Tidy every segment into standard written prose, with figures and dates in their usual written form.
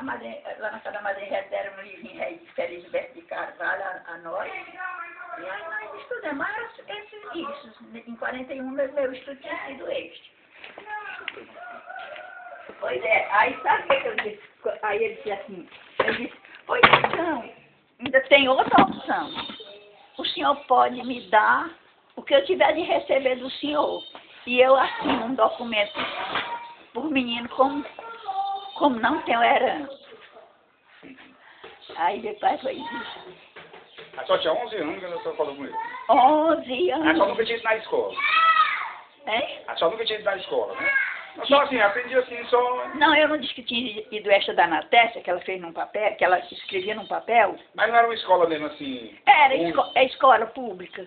lá na casa da madrinha já deram um livrinho aí de Felisberto de Carvalho a nós. E aí nós estudamos, mas isso, em 41 meu estudo tinha sido este. Pois é, aí sabe o que eu disse? Aí ele disse assim, pois não, ainda tem outra opção. O senhor pode me dar o que eu tiver de receber do senhor. E eu assino um documento por menino como não tenho herança. Aí meu pai foi isso. A senhora tinha 11 anos quando a senhora falou com ele? 11 anos. A senhora nunca tinha ido na escola? É? A senhora nunca tinha ido na escola, né? Só assim, aprendi assim, só... Não, eu não disse que tinha ido esta da Natécia, que ela fez num papel, que ela escrevia num papel. Mas não era uma escola mesmo assim... Era escola pública.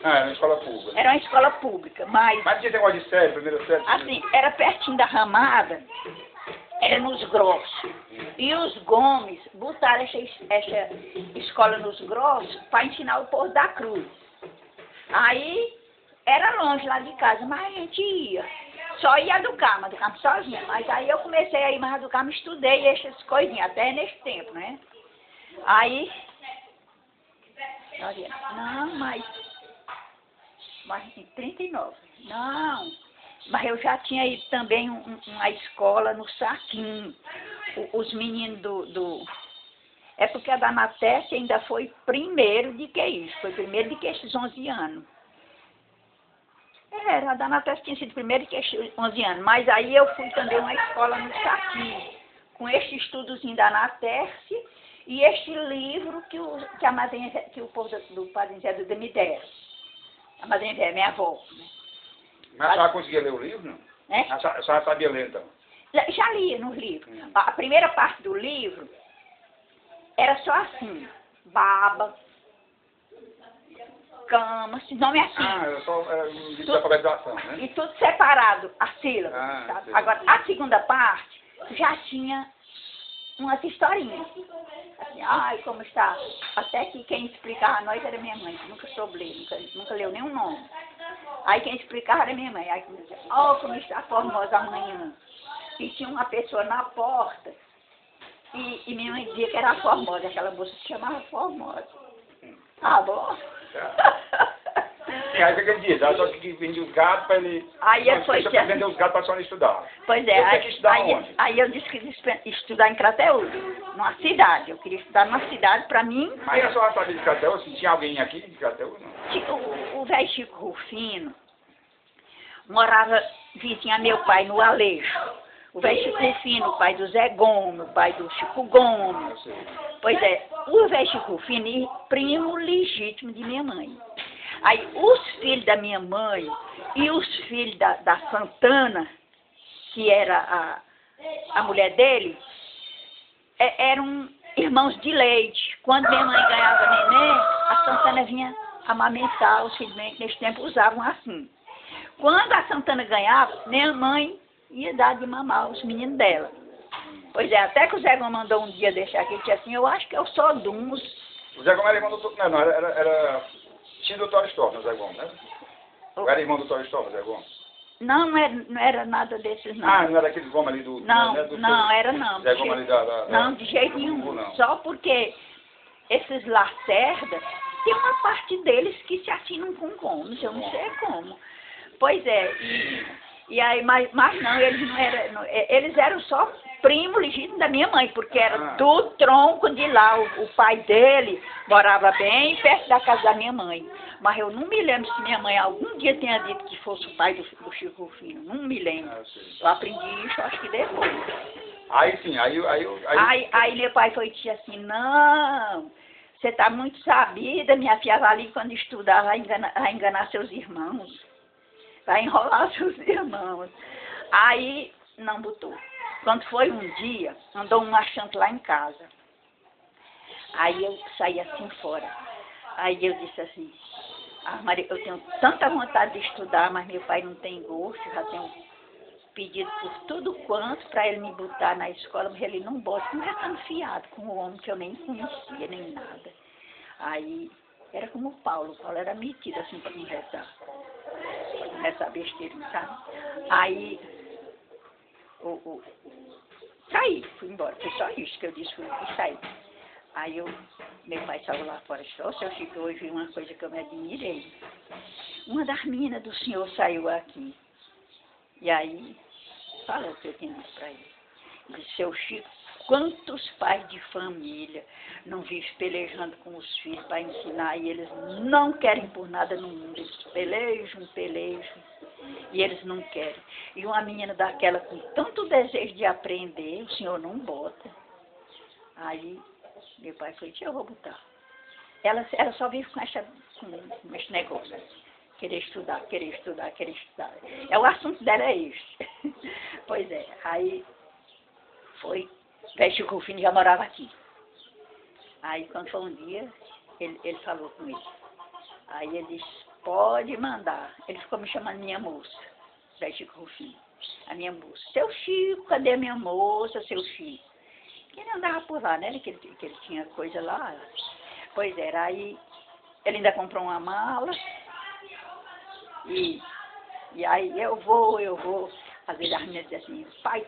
Ah, era uma escola pública. Era uma escola pública, mas... Mas tinha negócio de série, primeira série? Assim, era pertinho da Ramada, era nos Grossos. E os Gomes botaram essa escola nos Grossos para ensinar o povo da Cruz. Aí, era longe lá de casa, mas a gente ia. Só ia do Carmo sozinha. Mas aí eu comecei a ir mais do Carmo, estudei essas coisinhas, até nesse tempo, né? Aí, olha, não, mas em 39, não, mas eu já tinha ido também uma escola no Saquinho, os meninos é porque a da Natécia ainda foi primeiro de que isso, foi primeiro de que esses 11 anos. Era, a da Natécia tinha sido primeiro de que esses 11 anos, mas aí eu fui também uma escola no Saquinho, com este estudozinho da Natécia e este livro que o povo do Padre Zé Duda me deram. A madrinha velha, minha avó. Né? Mas a senhora conseguia ler o livro, não? É? A senhora sabia ler, então? Já lia nos livros. A primeira parte do livro era só assim, baba, cama, esse nome é assim. Ah, era só um livro de alfabetização, né? E tudo separado, a sílaba. Sabe? Agora, a segunda parte já tinha umas historinhas. Assim, ai, como está. Até que quem explicava a nós era minha mãe, que nunca soube ler, nunca leu nenhum nome. Aí quem explicava era minha mãe. Aí dizia, oh, como está formosa amanhã. E tinha uma pessoa na porta, e minha mãe dizia que era a Formosa, aquela moça se chamava Formosa. Ah, bom? Sim, aí o que ele diz? Ela só que vendia os gatos para ele... Aí eu foi para vender os gatos para a senhora estudar. Pois é, aí eu disse que queria estudar em Crateús, numa cidade. Eu queria estudar numa cidade para mim. Mas a senhora sabia de Crateús? Se tinha alguém aqui de Crateús, não? O velho Chico Rufino morava vizinho a meu pai no Aleixo. O velho Chico Rufino, o pai do Zé Gomes, o pai do Chico Gomes. Pois é, o velho Chico Rufino, primo legítimo de minha mãe. Aí, os filhos da minha mãe e os filhos da Santana, que era a mulher dele, eram irmãos de leite. Quando minha mãe ganhava neném, a Santana vinha amamentar os filhos, que nesse tempo usavam assim. Quando a Santana ganhava, minha mãe ia dar de mamar os meninos dela. Pois é, até que o Zé Gomes mandou um dia deixar aqui, ele disse assim, eu acho que eu sou Duns. O Zé Gomes era irmão do... Não, era tio do Tório Storm, o Zé Gomes, né? Era irmão do Tório Storm, o Zé Gomes? Não era nada desses, não. Ah, não era aqueles Gomes ali do... Não, né, não, era não. Zé Gomes ali da... Não, de jeito nenhum. Não. Só porque esses Lacerda, tem uma parte deles que se assinam com Gomes, eu não sei como. Pois é, e aí, mas não, eles não eram... Eles eram só primo legítimo da minha mãe, porque era do tronco de lá. O pai dele morava bem perto da casa da minha mãe. Mas eu não me lembro se minha mãe algum dia tenha dito que fosse o pai do Chico Rufino. Não me lembro. Eu aprendi isso, acho que depois. Aí sim, aí meu pai foi e disse assim, não, você está muito sabida, minha filha, vai ali quando estudar, vai enganar seus irmãos. Vai enrolar seus irmãos. Aí não botou. Quando foi um dia, andou um achante lá em casa. Aí eu saí assim fora. Aí eu disse assim, Maria, eu tenho tanta vontade de estudar, mas meu pai não tem gosto, já tenho pedido por tudo quanto para ele me botar na escola, mas ele não bota, não é fiado com um homem que eu nem conhecia, nem nada. Aí, era como o Paulo era metido assim para conversar besteira, sabe? Aí, Saí, fui embora. Foi só isso que eu disse, fui e saí. Aí meu pai saiu lá fora e disse, ô, seu Chico, hoje vi uma coisa que eu me admirei. Uma das meninas do senhor saiu aqui. E aí, falou o que eu tinha dito para ele. Disse, seu Chico, quantos pais de família não vivem pelejando com os filhos para ensinar e eles não querem por nada no mundo. Eles pelejam, e eles não querem. E uma menina daquela com tanto desejo de aprender, o senhor não bota. Aí meu pai falou, eu vou botar. Ela só vive com esse negócio. Querer estudar. É, o assunto dela é este. Pois é, aí foi, o velho Chico Rufino já morava aqui. Aí quando foi um dia, ele falou com ele. Aí ele disse, pode mandar. Ele ficou me chamando minha moça, o velho Chico Rufino. A minha moça. Seu Chico, cadê a minha moça, seu Chico? Que ele andava por lá, né? Que ele tinha coisa lá. Pois era, aí ele ainda comprou uma mala. E aí eu vou. Às vezes as meninas dizem assim, pai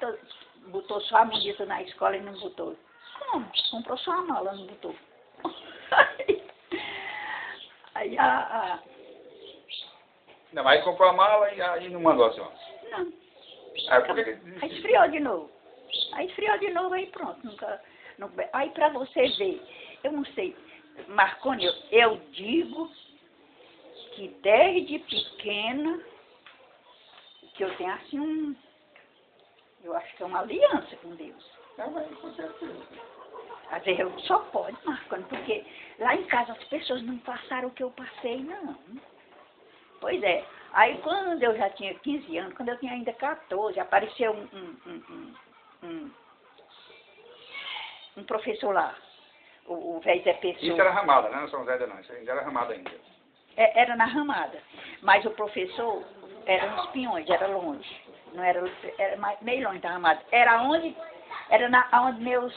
botou só a bonita na escola e não botou. Como? Comprou só a mala, não botou. Aí Não, aí comprou a mala e aí não mandou a senhora? Não. Aí esfriou de novo. Aí pronto. Nunca. Aí para você ver, eu não sei, Marconi, eu digo que desde pequena que eu tenho assim eu acho que é uma aliança com Deus. Com certeza. Às vezes eu só pode, Marconi, porque lá em casa as pessoas não passaram o que eu passei, não. Pois é. Aí quando eu já tinha 15 anos, quando eu tinha ainda 14, apareceu um professor lá, o velho Zé Pessoa. Isso era Ramada, né? Não São Zé não, isso ainda era Ramada ainda. Era na Ramada, mas o professor era nos Pinhões, era longe, não era meio longe da Ramada. Era onde meus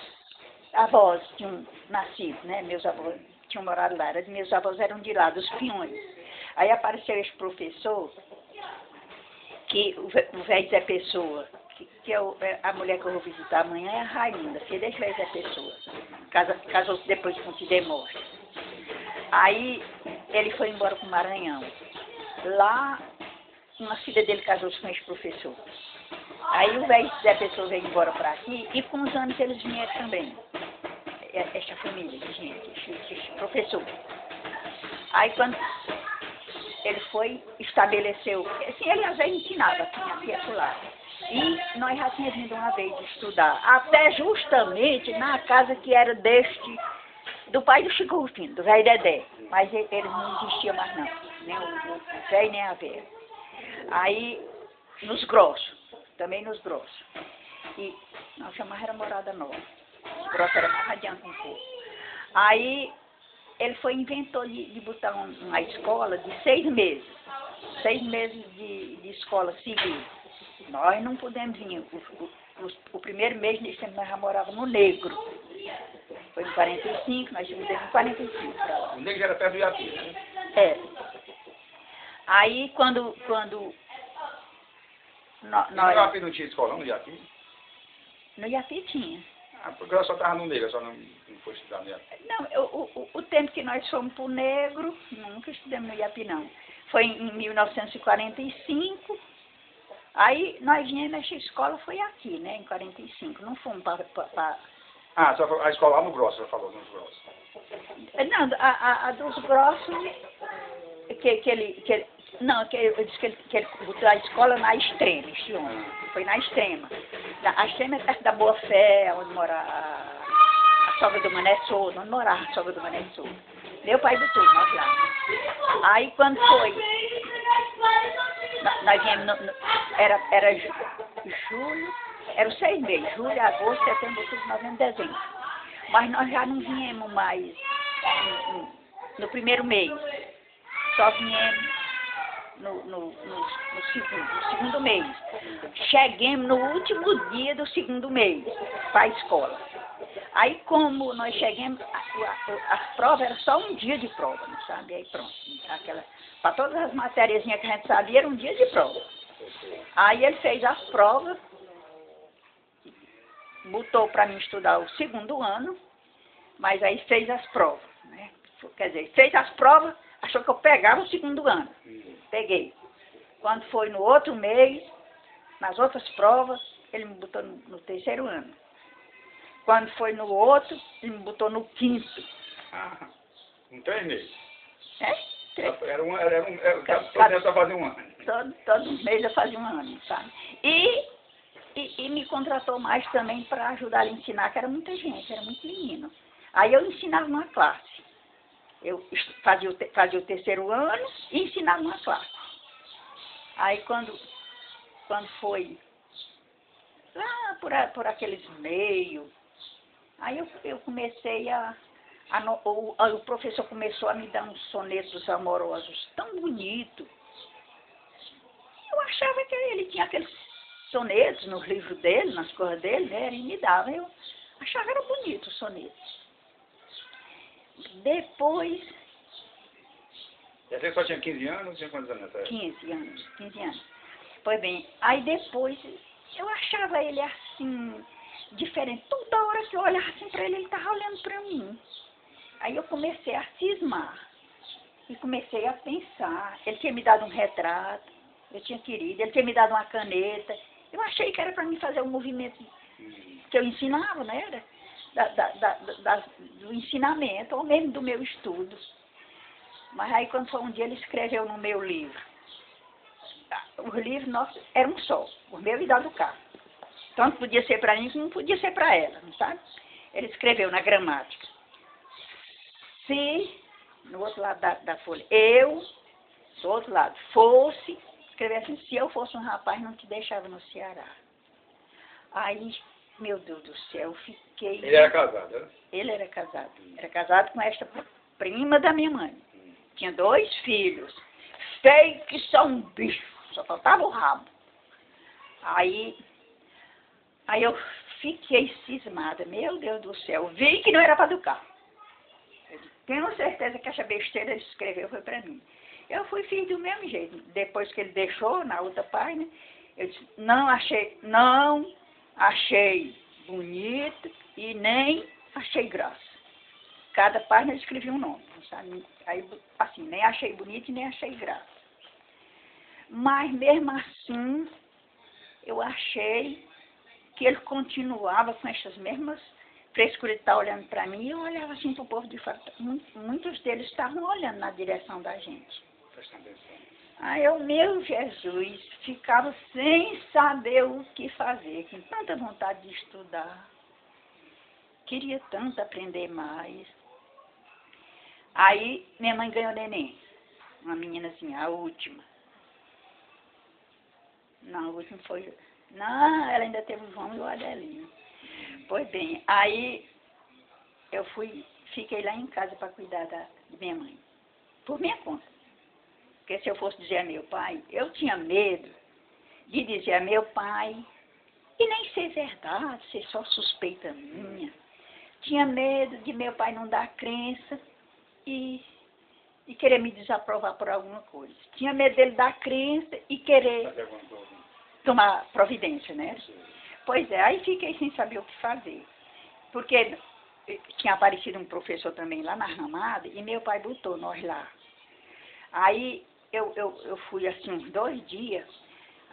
avós tinham nascido, né? Meus avós tinham morado lá, meus avós eram de lá, dos Pinhões. Aí apareceu esse professor, que o velho Zé Pessoa, que a mulher que eu vou visitar amanhã é a Rainha, filha desse velho Zé Pessoa. Casou-se depois com o Tidemor. Aí ele foi embora para o Maranhão. Lá, uma filha dele casou-se com esse professor. Aí o velho Zé Pessoa veio embora para aqui e com os anos eles vieram também. Esta família de gente, esse professor. Aí quando ele foi, estabeleceu, assim, ele às vezes ensinava aqui e acolá. E nós já tínhamos vindo uma vez de estudar, até justamente na casa que era do pai do Chico Rufino, do velho Dedé. Mas ele não existia mais não, nem o velho nem a velha. Aí, nos grossos, também nos grossos. E nós chamávamos era Morada Nova. Os grossos era mais adiante um pouco. Aí, ele inventou de botar uma escola de 6 meses. 6 meses de escola seguida. Nós não pudemos vir. O primeiro mês nós já morávamos no Negro. Foi em 45, nós chegamos em 45 para lá. O Negro já era perto do Iapi, né? É. Aí quando No Iapi não tinha escola, não, no Iapi? No Iapi tinha. Porque ela só estava no Negro, só não foi estudar no Iapi. Não, o tempo que nós fomos para o Negro, nunca estudamos no Iapi, não. Foi em 1945. Aí nós viemos, essa escola foi aqui, né, em 45. Não fomos para... Só a escola lá no Grosso, você falou, nos Grossos. Não, a dos Grossos, eu disse que ele botou a escola na Extrema, foi na Extrema. A Extrema é perto da Boa Fé, onde mora a sogra do Mané Souza, onde morava a sogra do Mané Souza. Meu pai botou, nós lá. Aí quando foi, nós viemos, era julho, eram 6 meses, julho, agosto, setembro, outubro, novembro, dezembro. Mas nós já não viemos mais no primeiro mês, só viemos no segundo mês. Cheguemos no último dia do segundo mês para a escola. Aí como nós chegamos, as provas eram só um dia de prova, não sabe? Aí pronto, para todas as matérias que a gente sabia, era um dia de prova. Aí ele fez as provas botou para mim estudar o segundo ano, mas aí fez as provas, né? Quer dizer, fez as provas, achou que eu pegava o segundo ano. Peguei. Quando foi no outro mês, nas outras provas, ele me botou no terceiro ano. Quando foi no outro, ele me botou no quinto. Ah, com 3 meses. É? Todo mês só fazia um ano. Todo mês eu fazia um ano, sabe? E me contratou mais também para ajudar a ensinar, que era muita gente, era muito menino. Aí eu ensinava uma classe. Eu fazia o terceiro ano e ensinava uma classe. Aí quando foi lá por aqueles meios, aí eu comecei o professor começou a me dar uns sonetos amorosos tão bonitos. Eu achava que ele tinha aqueles sonetos nos livros dele, nas coisas dele, né? Ele me dava. Eu achava que era bonito os sonetos. Depois... Você só tinha 15 anos? Tinha quantos anos nessa época? 15 anos. Pois bem, aí depois eu achava ele assim, diferente. Toda hora que eu olhava assim para ele estava olhando para mim. Aí eu comecei a cismar. E comecei a pensar. Ele tinha me dado um retrato, eu tinha querido. Ele tinha me dado uma caneta. Eu achei que era para mim fazer um movimento que eu ensinava, né? Do ensinamento, ou mesmo do meu estudo. Mas aí quando foi um dia ele escreveu no meu livro. Os livros nossos eram um só, o meu e da do Carlos. Tanto podia ser para mim como não podia ser para ela, não sabe? Ele escreveu na gramática. Se, no outro lado da folha, eu, do outro lado, fosse, escrever assim, se eu fosse um rapaz, não te deixava no Ceará. Aí, meu Deus do céu, eu fiquei... Ele era casado, né? Ele era casado. Era casado com esta prima da minha mãe. Tinha 2 filhos. Feio que só um bicho. Só faltava o rabo. Aí eu fiquei cismada. Meu Deus do céu. Vi que não era para educar. Tenho certeza que essa besteira ele escreveu foi para mim. Eu fiz do mesmo jeito. Depois que ele deixou, na outra página, eu disse, não achei bonito e nem achei graça. Cada página eu escrevi um nome, sabe? Aí, assim, nem achei bonito e nem achei graça. Mas mesmo assim, eu achei que ele continuava com essas mesmas frescuras de estar olhando para mim, e eu olhava assim para o povo de fora. Muitos deles estavam olhando na direção da gente. Aí eu, meu Jesus, ficava sem saber o que fazer, com tanta vontade de estudar. Queria tanto aprender mais. Aí minha mãe ganhou neném, uma menina assim, a última. Não, a última foi... Não, ela ainda teve o João e o Adelinho. Pois bem, aí eu fiquei lá em casa para cuidar de minha mãe, por minha conta. Porque se eu fosse dizer a meu pai, eu tinha medo de dizer a meu pai, e nem ser verdade, ser só suspeita minha. Tinha medo de meu pai não dar crença e querer me desaprovar por alguma coisa. Tinha medo dele dar crença e querer tomar providência, né? Pois é, aí fiquei sem saber o que fazer. Porque tinha aparecido um professor também lá na Ramada e meu pai botou nós lá. Aí eu fui assim uns 2 dias,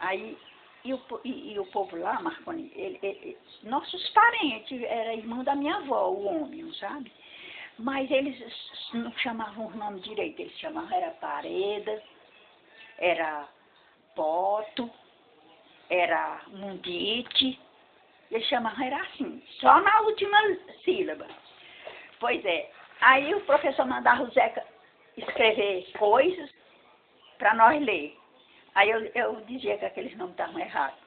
aí e o povo lá, Marconi, nossos parentes, era irmão da minha avó, o homem, não sabe? Mas eles não chamavam o nome direito, eles chamavam, era Pareda, era Poto, era Mundite, eles chamavam, era assim, só na última sílaba. Pois é, aí o professor mandava o Zeca escrever coisas para nós ler. Aí eu dizia que aqueles nomes estavam errados.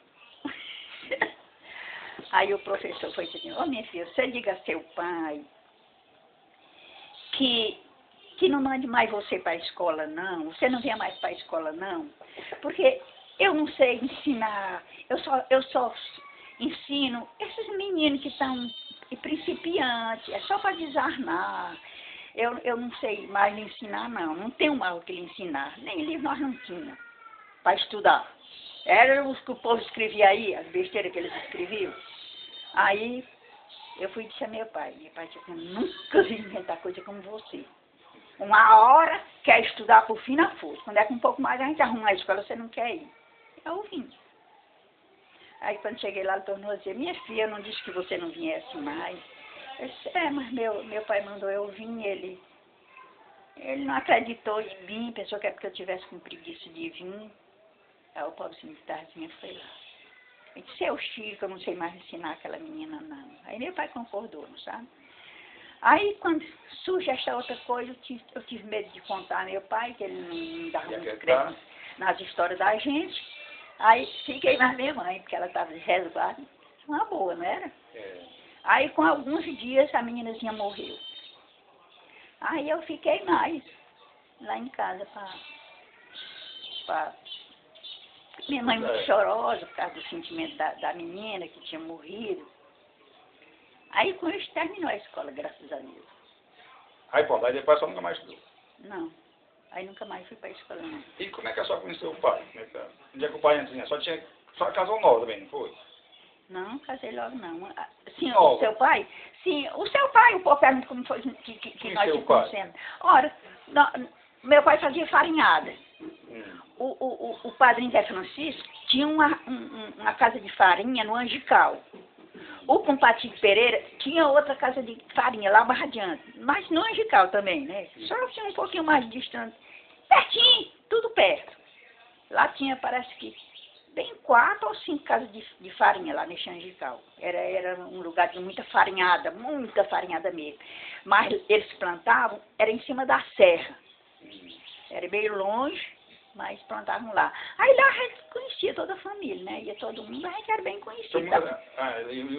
Aí o professor foi dizendo, ô minha filha, você diga a seu pai que não mande mais você para a escola, não. Você não venha mais para a escola, não. Porque eu não sei ensinar. Eu só ensino esses meninos que estão principiantes. É só para desarmar. Eu não sei mais lhe ensinar, não. Não tenho mais o que lhe ensinar. Nem livro nós não tínhamos para estudar. Era os que o povo escrevia aí, as besteiras que eles escreviam. Aí eu fui dizer a meu pai disse, eu nunca vi inventar coisa como você. Uma hora quer estudar por fim na força. Quando é com um pouco mais a gente arruma a escola, você não quer ir. Eu vim. Aí quando cheguei lá, ele tornou a dizer, minha filha, eu não disse que você não viesse mais. Eu disse, mas meu pai mandou eu vir, ele não acreditou em mim, pensou que é porque eu tivesse com preguiça de vir. Aí o pobrezinho de tardezinha foi lá. Eu disse, eu Chico, eu não sei mais ensinar aquela menina, não. Aí meu pai concordou, não sabe? Aí, quando surge essa outra coisa, eu tive medo de contar a meu pai, que ele não dava muito crédito nas histórias da gente. Aí, fiquei mais minha mãe, porque ela estava de resguardo. Uma boa, não era? É. Aí, com alguns dias, a meninazinha morreu. Aí, eu fiquei mais lá em casa minha mãe muito chorosa por causa do sentimento da menina que tinha morrido. Aí com isso terminou a escola, graças a Deus. Aí pronto, aí depois só nunca mais estudou. Não. Aí nunca mais fui para a escola, não. E como é que a senhora conheceu o pai? Como é que onde é que o pai antes só casou nova também, não foi? Não, casei logo não. Sim, Nova. o seu pai? Sim, o seu pai, o povo pergunta como foi que nós nos conhecemos. Ora, meu pai fazia farinhada. O padrinho Zé Francisco tinha uma casa de farinha no Angical. O compadre Pereira tinha outra casa de farinha lá mais adiante, mas no Angical também, né? Só tinha um pouquinho mais distante, pertinho, tudo perto. Lá tinha, parece que, bem 4 ou 5 casas de farinha lá nesse Angical. Era um lugar de muita farinhada mesmo. Mas eles plantavam, era em cima da serra. Era meio longe, mas plantavam lá. Aí lá a gente conhecia toda a família, né? Ia todo mundo, a gente era bem conhecido.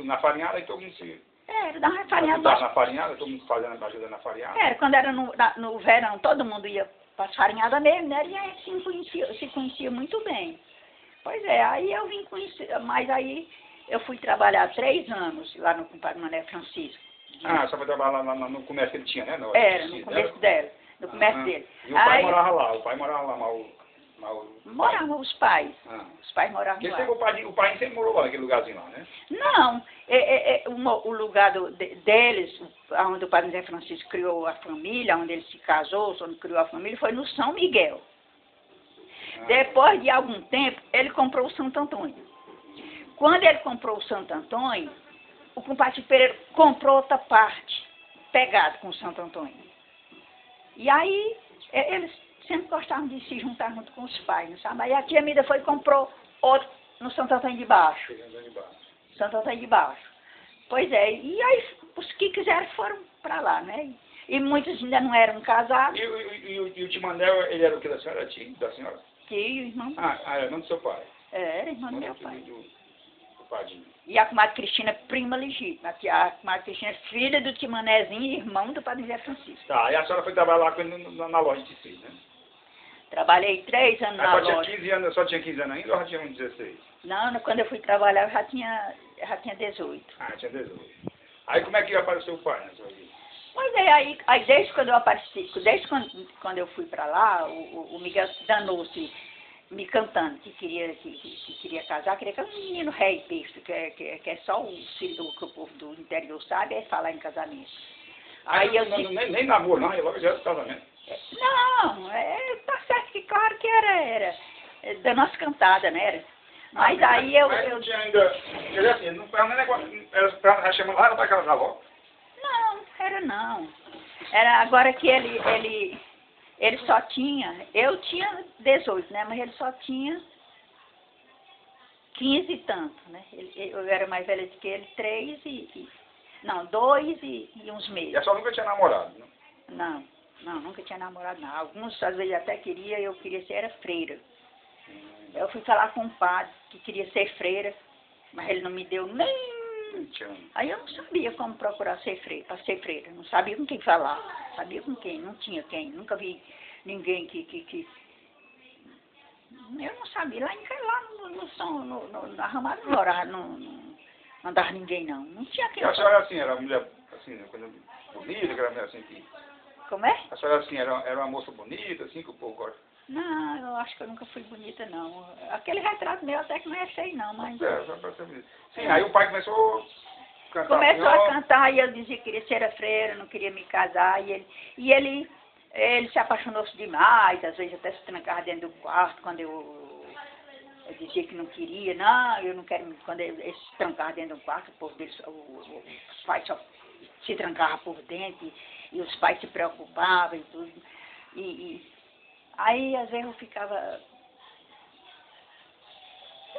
Na farinhada, aí todo mundo se... Era, dava uma farinhada. Na farinhada, todo mundo fazendo ajuda na farinhada? Era, quando era no verão, todo mundo ia para as farinhadas mesmo, né? E a gente se conhecia muito bem. Pois é, aí eu vim conhecer, mas aí eu fui trabalhar 3 anos lá no compadre Mané Francisco. Só foi trabalhar lá no comércio que ele tinha, né? No comércio dele. No comércio dele. E o pai morava lá, Moravam os pais. Os pais moravam lá. O pai sempre morou lá, naquele lugarzinho lá, né? Não, o lugar deles, onde o padre Zé Francisco criou a família, onde ele se casou, onde criou a família, foi no São Miguel. Depois de algum tempo, ele comprou o Santo Antônio. Quando ele comprou o Santo Antônio, o compadre Pereira comprou outra parte, pegado com o Santo Antônio. E aí, eles sempre gostavam de se juntar junto com os pais, não sabe? Aí a tia Mida foi e comprou outro no Santo Antônio de Baixo. Santo Antônio de Baixo. Pois é, e aí os que quiseram foram para lá, né? E muitos ainda não eram casados. E o tio Manel, ele era o que da senhora? Tio da senhora? Tio, irmão. Era irmão do seu pai? Era irmão do meu pai. Do padrinho. E a comadre Cristina, prima legítima. A comadre Cristina, filha do tio Manezinho e irmão do padre Zé Francisco. Tá, e a senhora foi trabalhar lá com ele na loja de tecido, né? Trabalhei 3 anos na loja. Só tinha 15 anos ainda ou já tinha uns 16? Não, quando eu fui trabalhar eu já tinha 18. Tinha 18. Aí como é que apareceu o pai na sua vida? Pois é, aí desde quando eu apareci, desde quando eu fui para lá, o Miguel danou-se me cantando que queria casar, queria casar um menino rei peixe, que é só o que o povo do interior sabe, é falar em casamento. Aí nem namoro, não, logo já era casamento. Não, tá certo que claro que era da nossa cantada, né? Era. Mas aí Mas não tinha ainda. Quer dizer assim, não foi um negócio. Era chamando lá para casar logo? Não, era não. Era agora que ele só tinha. Eu tinha 18, né? Mas ele só tinha 15 e tanto, né? Eu era mais velha do que ele, 2 e uns meses. E a senhora nunca tinha namorado, não? Não, nunca tinha namorado, não. Alguns às vezes até eu queria ser era freira. Eu fui falar com um padre que queria ser freira, mas ele não me deu nem... Aí eu não sabia como procurar ser freira, para ser freira. Não sabia com quem falar, sabia com quem, não tinha quem. Nunca vi ninguém que... Eu não sabia, no Arramado não morava, não andava ninguém não. Não tinha quem. E a senhora assim, era uma mulher assim, bonita, que era mulher assim que... Como é? A senhora assim, era uma moça bonita, assim, que o povo gosta? Não, eu acho que eu nunca fui bonita, não. Aquele retrato meu até que não é feio, não, mas... Só pra ser bonita. Sim, aí o pai começou cantar. Começou a cantar e eu dizia que queria ser freira, não queria me casar. E ele se apaixonou-se demais, às vezes até se trancava dentro do quarto quando eu dizia que não queria. Não, eu não quero. Quando ele se trancava dentro do quarto, o povo dele, os pais só se trancavam por dentro e os pais se preocupavam e tudo. Aí às vezes eu ficava,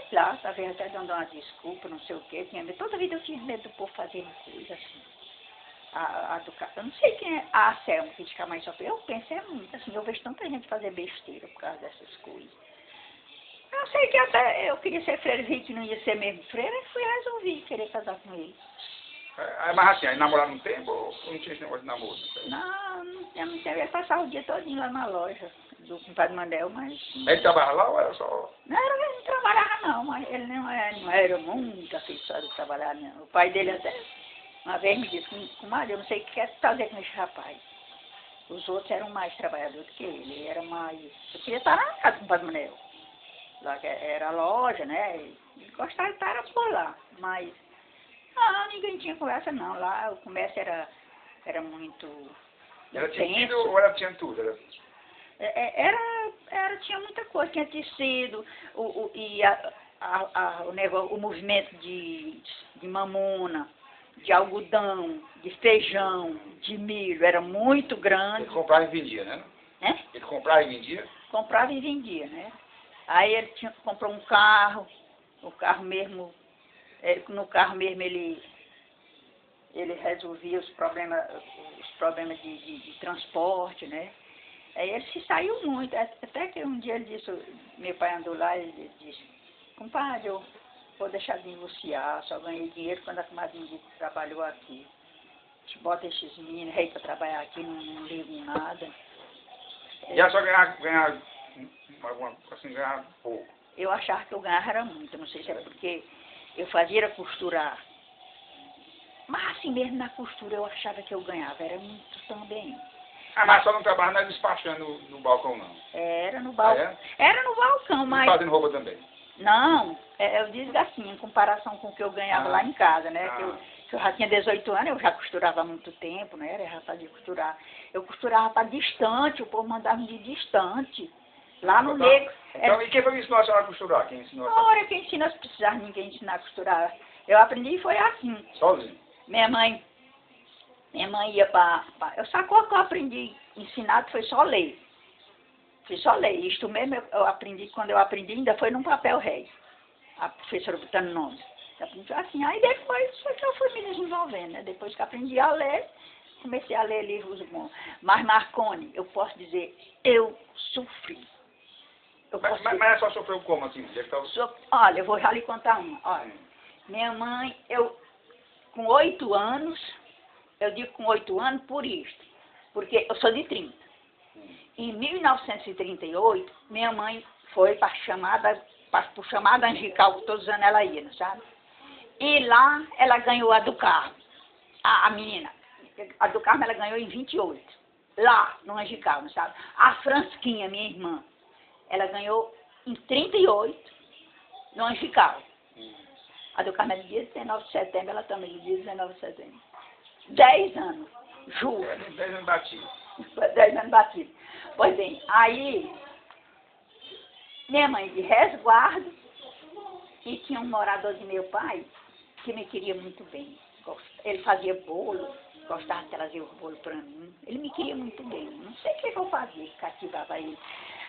sei lá, talvez até dando uma desculpa, não sei o quê. Toda a vida eu tinha medo do povo fazer coisa assim. Eu não sei quem é a Selma que fica mais só. Eu penso muito assim, eu vejo tanta gente fazer besteira por causa dessas coisas. Eu sei que até eu queria ser freira, vi que não ia ser mesmo freira, e resolvi querer casar com ele. Mas assim, aí namorar um tempo ou não tinha esse negócio de namoro? Não, não tinha. Eu passava o dia todinho lá na loja do compadre Mandel, mas... Ele trabalhava lá ou era só... Não, ele não trabalhava não, mas ele não era muito afeiçoado de trabalhar, não. O pai dele até uma vez me disse, comadre, eu não sei o que quer fazer com esse rapaz. Os outros eram mais trabalhadores do que ele, ele era mais... Eu queria estar na casa do compadre Mandel. Lá que era a loja, né? Ele gostava de estar por lá, mas... Não, ninguém tinha conversa não. Lá o comércio era muito... Era tecido ou ela tinha tudo? Tinha muita coisa, tinha tecido, o movimento de mamona, de algodão, de feijão, de milho, era muito grande. Ele comprava e vendia, né? Ele comprava e vendia? Comprava e vendia, né? Aí ele comprou um carro, o carro mesmo... No carro mesmo ele resolvia os problemas de transporte, né? Aí ele se saiu muito, até que um dia ele disse, meu pai andou lá e ele disse, compadre, eu vou deixar de divorciar, só ganhei dinheiro quando a comadre trabalhou aqui. Bota esses meninos aí para trabalhar aqui, não ligo nada. E ela só ganhava pouco? Eu achava que eu ganhava era muito, não sei se era porque... Eu fazia costurar, mas assim mesmo na costura eu achava que eu ganhava, era muito também. Mas só não trabalhava despachando no balcão, não? Era no balcão. Era no balcão, mas... E fazendo roupa também? Não, eu digo assim, em comparação com o que eu ganhava lá em casa, né? Que eu já tinha 18 anos, eu já costurava há muito tempo, né? Eu já fazia costurar. Eu costurava para distante, o povo mandava de distante. Lá no Negro. Então, e quem foi que ensinou a senhora a costurar? Quem ensinou a senhora? Na hora que ensina, se precisar ninguém ensinar a costurar. Eu aprendi e foi assim. Sozinho? Minha mãe ia para... Só que eu aprendi ensinado foi só ler. Foi só ler. Isto mesmo eu aprendi, quando eu aprendi ainda foi num papel rei. A professora botando nome. Assim, aí depois foi que eu fui me desenvolvendo, né? Depois que aprendi a ler, comecei a ler livros bons. Mas Marconi, eu posso dizer, eu sofri. Mas ela só sofreu como, assim? Olha, eu vou já lhe contar uma. Olha, minha mãe, com 8 anos, eu digo com 8 anos por isto, porque eu sou de 30. Em 1938, minha mãe foi para chamada Angical, que todos os anos ela ia, não sabe? E lá ela ganhou a do Carmo, a menina. A do Carmo ela ganhou em 28, lá no Angical, não sabe? A Fransquinha, minha irmã, ela ganhou em 38 no Angical. A do Carmo é do dia 19 de setembro, ela também do dia 19 de setembro. 10 anos, juro. 10 anos batido. 10 anos batido. Pois bem, aí, minha mãe de resguardo, e tinha um morador de meu pai, que me queria muito bem. Ele fazia bolo, gostava de trazer o bolo para mim. Ele me queria muito bem. Não sei o que eu fazia, que cativava ele.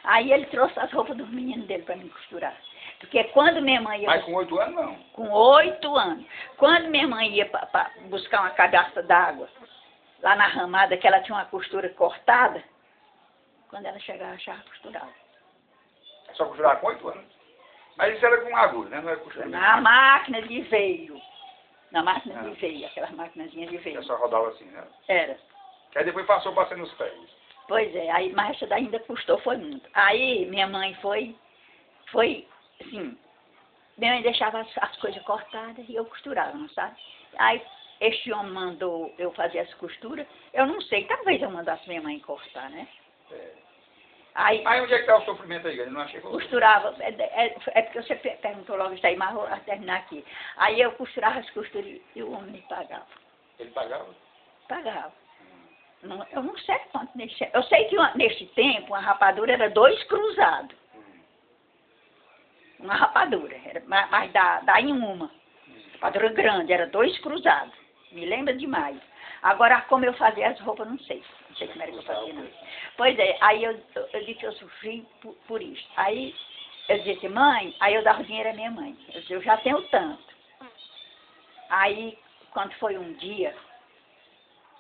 Aí ele trouxe as roupas dos meninos dele para me costurar. Porque quando minha mãe ia... Mas com 8 anos, não? Com 8 anos. Quando minha mãe ia para buscar uma cadastra d'água, lá na ramada, que ela tinha uma costura cortada, quando ela chegava, achava costurada. Só costurava com 8 anos? Mas isso era com agulha, né? Não era costura. Na máquina de veio. Na máquina de veio, aquelas maquinazinhas de veio. Ela só rodava assim, né? Era. Que aí depois passou para ser nos pés. Pois é, aí, mas essa daí ainda custou, foi muito. Aí minha mãe foi assim, minha mãe deixava as coisas cortadas e eu costurava, não sabe? Aí este homem mandou eu fazer as costuras, eu não sei, talvez eu mandasse minha mãe cortar, né? Aí onde é que está o sofrimento aí? Ele não chegou. costurava, é porque você perguntou logo isso aí, mas vou terminar aqui. Aí eu costurava as costuras e o homem me pagava. Ele pagava? Pagava. Eu não sei quanto nesse. Eu sei que nesse tempo a rapadura era 2 cruzados. Uma rapadura, mas dá em uma. Rapadura grande, era 2 cruzados. Me lembra demais. Agora, como eu fazia as roupas, não sei. Não sei como era que eu fazia, não. Pois é, aí eu disse que eu sofri por isso. Aí eu disse assim, mãe, aí eu dava dinheiro à minha mãe. Eu disse, eu já tenho tanto. Aí, quando foi um dia,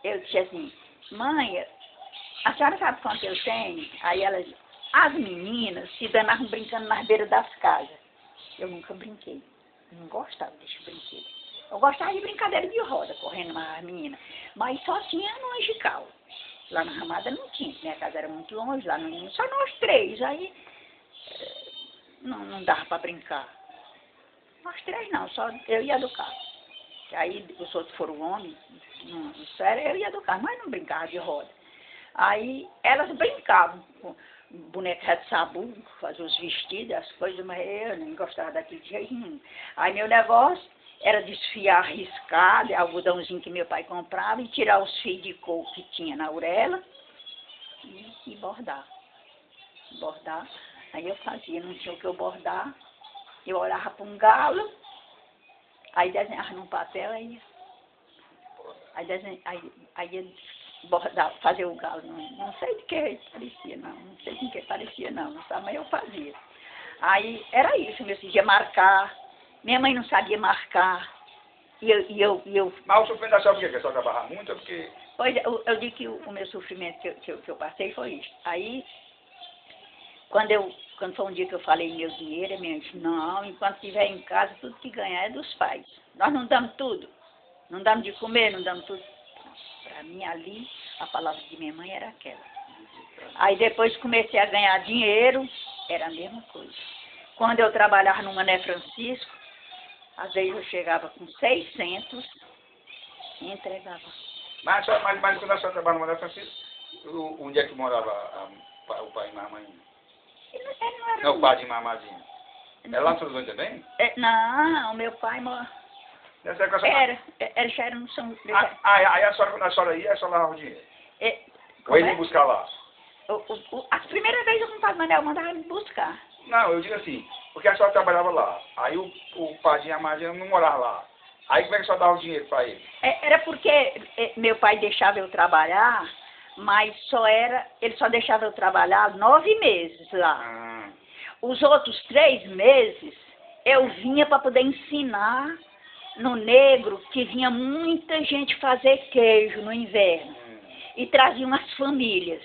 eu disse assim, mãe, a senhora sabe quanto eu tenho? Aí ela disse, as meninas se danavam brincando nas beiras das casas. Eu nunca brinquei. Eu não gostava desse brinquedo. Eu gostava de brincadeira de roda, correndo com as meninas. Mas só tinha no Angical. Lá na Ramada não tinha. Minha casa era muito longe, lá não, só nós 3. Aí não dava para brincar. Nós 3 não, só eu ia do carro. Aí os outros foram homens, isso era eu ia do carro, mas não brincava de roda. Aí elas brincavam com boneca de sabu, faziam os vestidos, as coisas, mas eu nem gostava daquele de jeito nenhum. Aí meu negócio era desfiar riscado, algodãozinho que meu pai comprava, e tirar os fios de couro que tinha na orelha e bordar. Bordar. Aí eu fazia, não tinha o que eu bordar, eu olhava para um galo, aí desenhava num papel, aí ia bordar, fazer o galo. Não sei de que parecia, não sei de que parecia, não, sabe? Mas eu fazia. Aí era isso, meu filho, ia marcar. Minha mãe não sabia marcar. E eu... Mas o sofrimento da senhora por quê? Porque a senhora trabalhava muito ou porque... Pois é, eu digo que o meu sofrimento que eu passei foi isso. Aí, quando foi um dia que eu falei meu dinheiro, a minha disse, não, enquanto estiver em casa, tudo que ganhar é dos pais. Nós não damos tudo. Não damos de comer, não damos tudo. Para mim, ali, a palavra de minha mãe era aquela. Aí depois comecei a ganhar dinheiro, era a mesma coisa. Quando eu trabalhava no Mané Francisco, às vezes eu chegava com 600 e entregava. Mas quando a senhora trabalhava no Mané Francisco, onde é que morava o pai e a mãe? Ele não era... Não, o pai de mamadinha. É lá no São João também? Não, meu pai era no São João. Aí a senhora, quando a senhora ia, a senhora lavava o dinheiro? Ou ele ia buscar lá? A primeira vez eu comprava Manel, eu mandava ele buscar. Não, eu digo assim, porque a senhora trabalhava lá, aí o padrinho e a madrinha não moravam lá. Aí como é que a senhora dava o dinheiro para ele? Era porque meu pai deixava eu trabalhar, mas ele só deixava eu trabalhar 9 meses lá. Os outros 3 meses eu vinha para poder ensinar no Negro, que vinha muita gente fazer queijo no inverno. E traziam as famílias.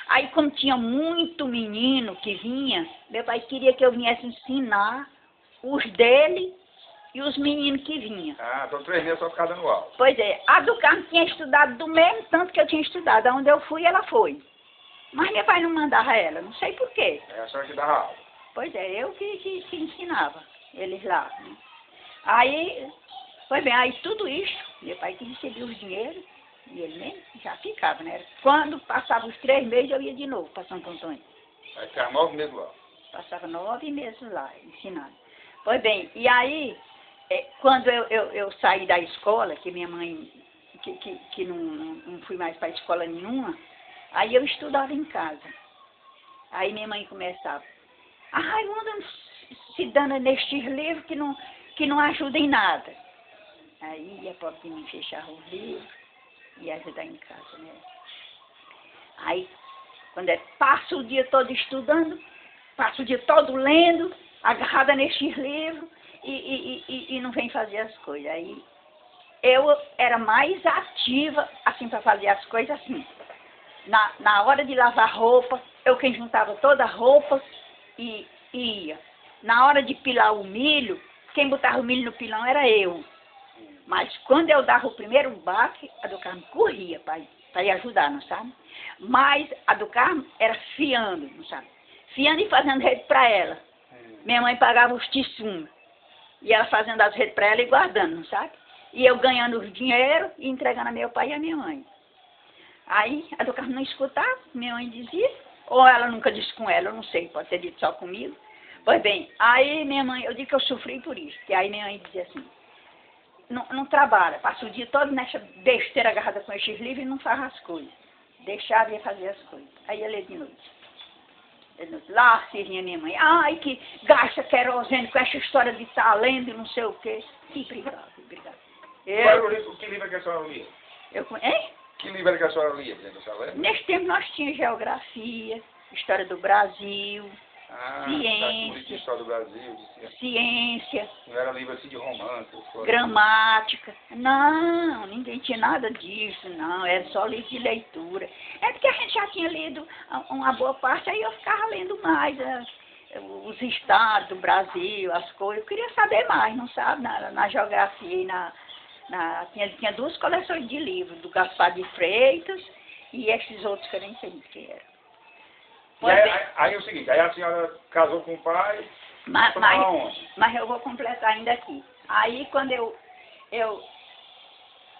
Aí, como tinha muito menino que vinha, meu pai queria que eu viesse ensinar os dele e os meninos que vinham. Então 3 meses só ficava dando aula. Pois é, a do Carmo tinha estudado do mesmo tanto que eu tinha estudado. Onde eu fui, ela foi. Mas meu pai não mandava ela, não sei por quê. É a senhora que dava aula. Pois é, eu que ensinava eles lá. Né? Aí, pois bem, aí tudo isso, meu pai que recebia os dinheiros. E ele mesmo já ficava, né? Quando passava os 3 meses, eu ia de novo para Santo Antônio. Aí ficava 9 meses lá. Passava 9 meses lá, ensinando. Pois bem, e aí, quando eu saí da escola, que minha mãe, que não fui mais para escola nenhuma, aí eu estudava em casa. Aí minha mãe começava, a Raimunda se dando nestes livros que não ajudam em nada. Aí a pobre de mim fechava os livros e ajudar em casa, né? Aí, quando passa o dia todo estudando, passa o dia todo lendo, agarrada nesses livros e não vem fazer as coisas. Aí, eu era mais ativa, assim, para fazer as coisas assim. Na hora de lavar roupa, eu quem juntava toda a roupa e ia. Na hora de pilar o milho, quem botava o milho no pilão era eu. Mas quando eu dava o primeiro baque, a do Carmo corria para ir ajudar, não sabe? Mas a do Carmo era fiando, não sabe? Fiando e fazendo rede para ela. Minha mãe pagava os tissuns. E ela fazendo as redes para ela e guardando, não sabe? E eu ganhando o dinheiro e entregando a meu pai e a minha mãe. Aí a do Carmo não escutava, minha mãe dizia, Ou ela nunca disse com ela, eu não sei, pode ter dito só comigo. Pois bem, aí minha mãe, eu digo que eu sofri por isso, que aí minha mãe dizia assim, não trabalha, passa o dia todo nessa besteira agarrada com esses livros e não faz as coisas. Deixava e ia fazer as coisas. Aí ia ler de noite. Lá se vinha minha mãe, ai que gasta querosene com essa história de estar lendo e não sei o quê. E brigava. Que livro é que a senhora lia? Hein? Que livro é que a senhora lia, por exemplo, a senhora lembra? Nesse tempo nós tínhamos geografia, história do Brasil, Ciência. História do Brasil, ciência. Não era livro assim de romance. Gramática. Não, ninguém tinha nada disso, não. Era só livro de leitura. É porque a gente já tinha lido uma boa parte, aí eu ficava lendo mais os estados do Brasil, as coisas. Eu queria saber mais, não sabe? Na geografia e tinha duas coleções de livros, do Gaspar de Freitas e esses outros que eu nem sei o que eram. Aí é o seguinte, aí a senhora casou com o pai, mas eu vou completar ainda aqui. Aí quando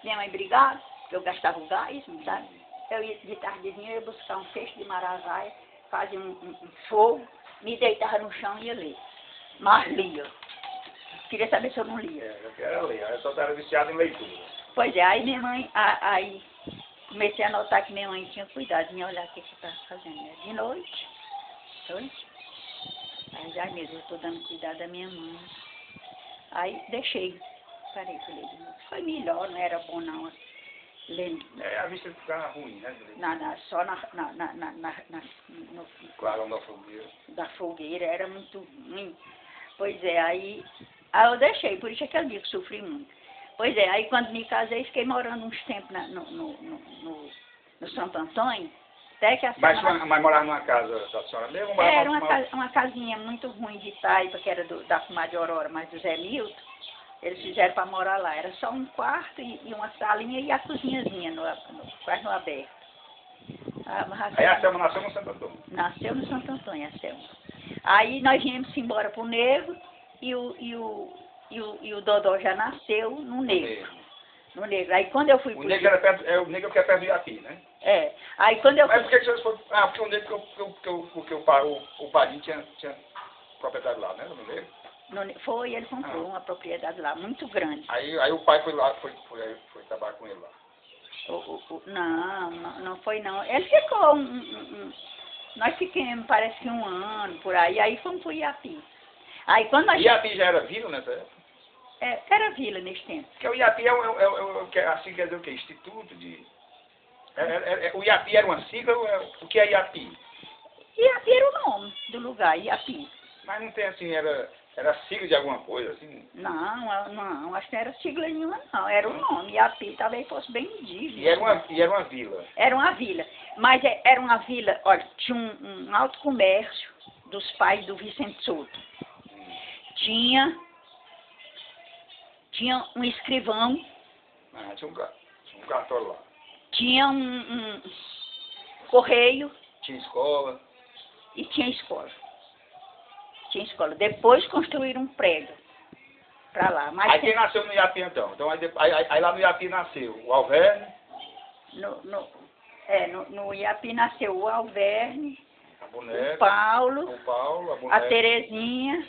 minha mãe brigava, eu gastava o gás, sabe? Eu ia de tardezinha, eu ia buscar um feixe de maravaia, fazia um fogo, me deitava no chão e ia ler. Mas lia. Queria saber se eu não lia. Eu quero ler, eu só estava viciado em leitura. Pois é, aí minha mãe, aí comecei a notar que minha mãe tinha cuidado em olhar o que estava fazendo, né? De noite. Aí já mesmo, eu estou dando cuidado da minha mãe. Aí deixei, parei de ler de novo. Foi melhor, não era bom não. Lendo. A vista ficava ruim, né? Só no clarão da fogueira. Da fogueira, era muito ruim. Pois é, aí eu deixei, por isso é que eu digo que sofri muito. Pois é, aí quando me casei, fiquei morando uns tempos no Santo Antônio, até que a senhora... Mas morava numa casa da senhora mesmo? Era uma casinha muito ruim de Taipa, que era da comadre Aurora, mas do Zé Milton. Eles fizeram para morar lá. Era só um quarto e uma salinha e a cozinhazinha, quase no aberto. Aí a Selma nasceu no Santo Antônio? Nasceu no Santo Antônio, a Selma. Aí nós viemos embora para o Negro e o Dodó já nasceu no Negro. No Negro. Aí quando eu fui o Negro era perto, o Negro que é perto do Iapi, né? É. Aí quando eu fui... Mas por que vocês foram... porque o Negro, porque o Padinho tinha propriedade lá, né? No Negro? Foi, ele comprou uma propriedade lá, muito grande. Aí o pai foi lá, foi trabalhar com ele lá. Não foi não. Ele ficou nós ficamos, parece que 1 ano, por aí. Aí fomos pro Iapi. Aí quando nós... Iapi já era vila nessa época? Era vila nesse tempo. Porque o Iapi assim quer dizer o quê? Instituto de... o Iapi era uma sigla ou o que é Iapi? Iapi era o nome do lugar, Iapi. Mas não tem assim, era sigla de alguma coisa, assim? Não, acho que não era sigla nenhuma, não. Era o nome. Iapi talvez fosse bem indígena. E era uma vila? Era uma vila. Mas era uma vila, olha, tinha um alto comércio dos pais do Vicente Souto. Tinha um escrivão. Tinha um cartório lá. Tinha um correio. Tinha escola. E tinha escola. Depois construíram um prédio para lá. Mas aí quem nasceu no Iapi então? Aí lá no Iapi nasceu o Alverne? No Iapi nasceu o Alverne, a boneca, o Paulo, a boneca, a Terezinha,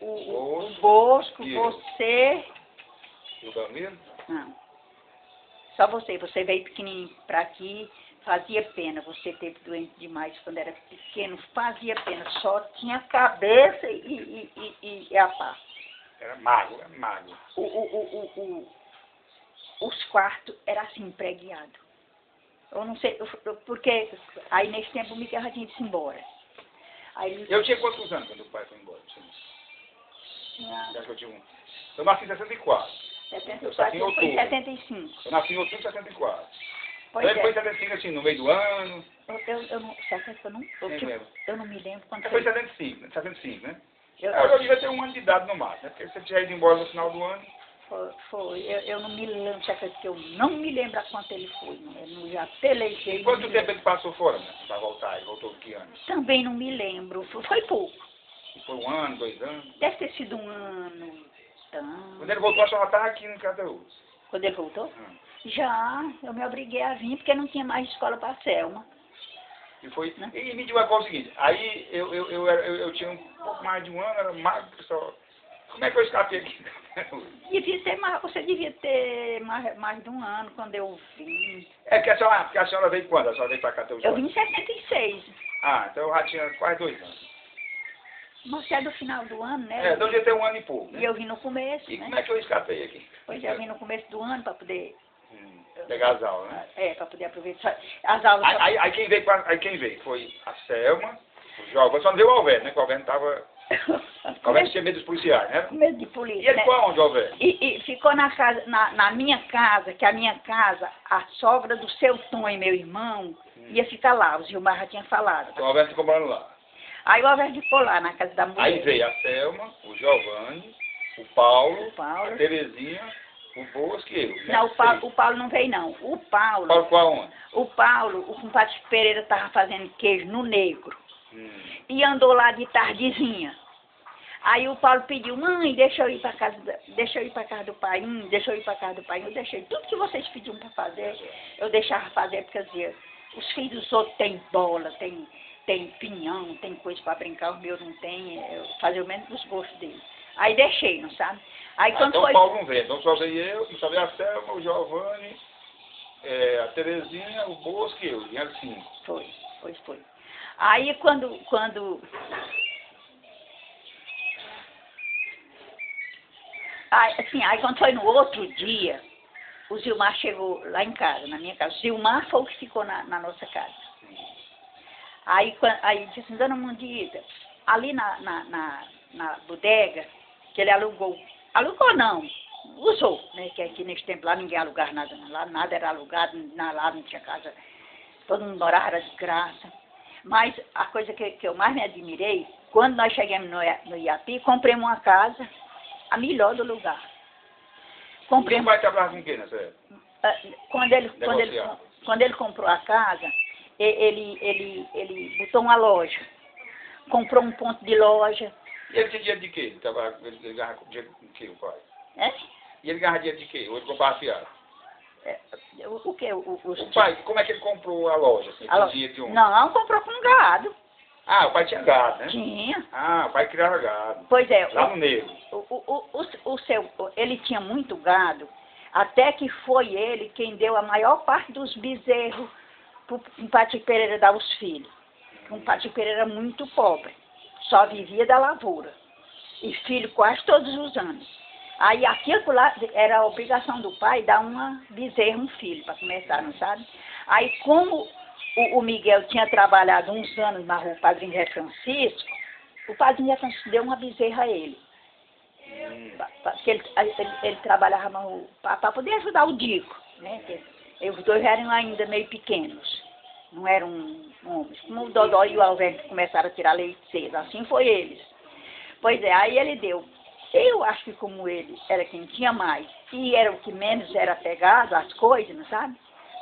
o Bosco, você... E o Belmiro? Não. Só você. Você veio pequenininho para aqui. Fazia pena, você teve doente demais quando era pequeno, fazia pena, só tinha cabeça e a pá. Era magro. Os quartos eram assim, preguiados. Eu não sei, porque aí nesse tempo o Miguel já tinha ido embora. Eu tinha quantos anos quando o pai foi embora? Eu nasci em 64. 74, eu fui em 75. Eu nasci em outubro de 64. Pois então ele foi em 75, assim, no meio do ano. Eu não me lembro quando foi. Foi em 75, né? Eu devia ter 1 ano de idade no máximo, né? Porque você tinha ido embora no final do ano. Foi. Eu não me lembro, que eu não me lembro a quanto ele foi. Eu já pelejei. E quanto tempo ele passou fora, né? Para voltar? Ele voltou de que ano? Também não me lembro. Foi pouco. Foi 1 ano, 2 anos? Deve ter sido 1 ano. Então... Quando ele voltou, a senhora estava aqui no Cataúz. Quando ele voltou? Já, eu me obriguei a vir porque não tinha mais escola para a Selma. E foi. Né? E me diga agora o seguinte, aí eu tinha um pouco mais de um ano, era magro, só. Como é que eu escapei aqui? Você devia ter mais de um ano quando eu vim. É que a senhora veio quando? A senhora veio pra cá ter os Eu vim em 76. Ah, então eu já tinha quase 2 anos. Você é do final do ano, né? Então eu já tenho um ano e pouco. Né? E eu vim no começo, E né? como é que eu escapei aqui? Pois é, eu vim no começo do ano para poder... Pegar as aulas, né? Para poder aproveitar as aulas. Aí quem veio foi a Selma, o Giovanni, só não veio o Alberto, né? Que o Alberto estava... O Alberto tinha medo dos policiais, né? Medo de polícia. E ele né? foi aonde, Alberto? E ficou na casa, na minha casa, que a minha casa, a sogra do seu Tom e meu irmão, ia ficar lá, o Gilmar já tinha falado. Então o Alberto ficou morando lá. Aí o Alberto ficou lá, na casa da mulher. Aí veio a Selma, o Giovanni, o Paulo, Paulo. a Terezinha, o Bosque e eu. Né? Não, o Paulo não veio, não. O Paulo ficou aonde? o compadre Pereira estava fazendo queijo no Negro. E andou lá de tardezinha. Aí o Paulo pediu, mãe, deixa eu ir para casa do pai, deixa eu ir para casa do pai. Eu deixei tudo que vocês pediam para fazer, eu deixava fazer, porque dizia, os filhos dos outros têm bola, tem pinhão, tem coisa para brincar, o meu não tem, eu fazia o menos dos gostos dele. Aí deixei, não sabe? Aí quando então foi... o Paulo não veio, então só veio eu, só veio a Selma, o Giovanni, a Terezinha, o Bosque e eu, e era 5. Foi. Aí quando... Aí quando foi no outro dia, o Zilmar chegou lá em casa, na minha casa. O Zilmar foi o que ficou na nossa casa. Aí disse assim, dona Mundita, ali na bodega, que ele alugou não, usou, né? Que aqui nesse tempo lá ninguém alugava nada, lá nada era alugado, lá não tinha casa, todo mundo morava, era de graça. Mas a coisa que eu mais me admirei, quando nós chegamos no Iapi, compramos uma casa, a melhor do lugar. Comprei. Vai trabalhar com quem nessa época? Quando ele comprou a casa, ele botou uma loja, comprou um ponto de loja. E ele tinha dinheiro de quê? Ele ganhava dinheiro de quê, o pai? É? E ele ganhava dinheiro de quê? Ou ele comprava fiado? O quê? O pai, como é que ele comprou a loja? Assim, dinheiro de onde? Não, comprou com gado. Ah, o pai tinha gado, né? Tinha. Ah, o pai criava gado. Pois é. Lá no Negro. Ele tinha muito gado, até que foi ele quem deu a maior parte dos bezerros para o Pati Pereira dar os filhos. Um Pati Pereira muito pobre, só vivia da lavoura. E filho quase todos os anos. Aí aquilo lá era a obrigação do pai dar uma bezerra, um filho, para começar, não sabe? Aí como o Miguel tinha trabalhado uns anos na rua Padre Zé Francisco, o Padre Zé Francisco deu uma bezerra a ele. Porque ele trabalhava para poder ajudar o Dico, né? Os dois eram ainda meio pequenos, não eram homens. Como o Dodó e o Alberto começaram a tirar leite cedo, assim foi eles. Pois é, aí ele deu. Eu acho que como ele era quem tinha mais, e era o que menos era pegado, as coisas, não sabe?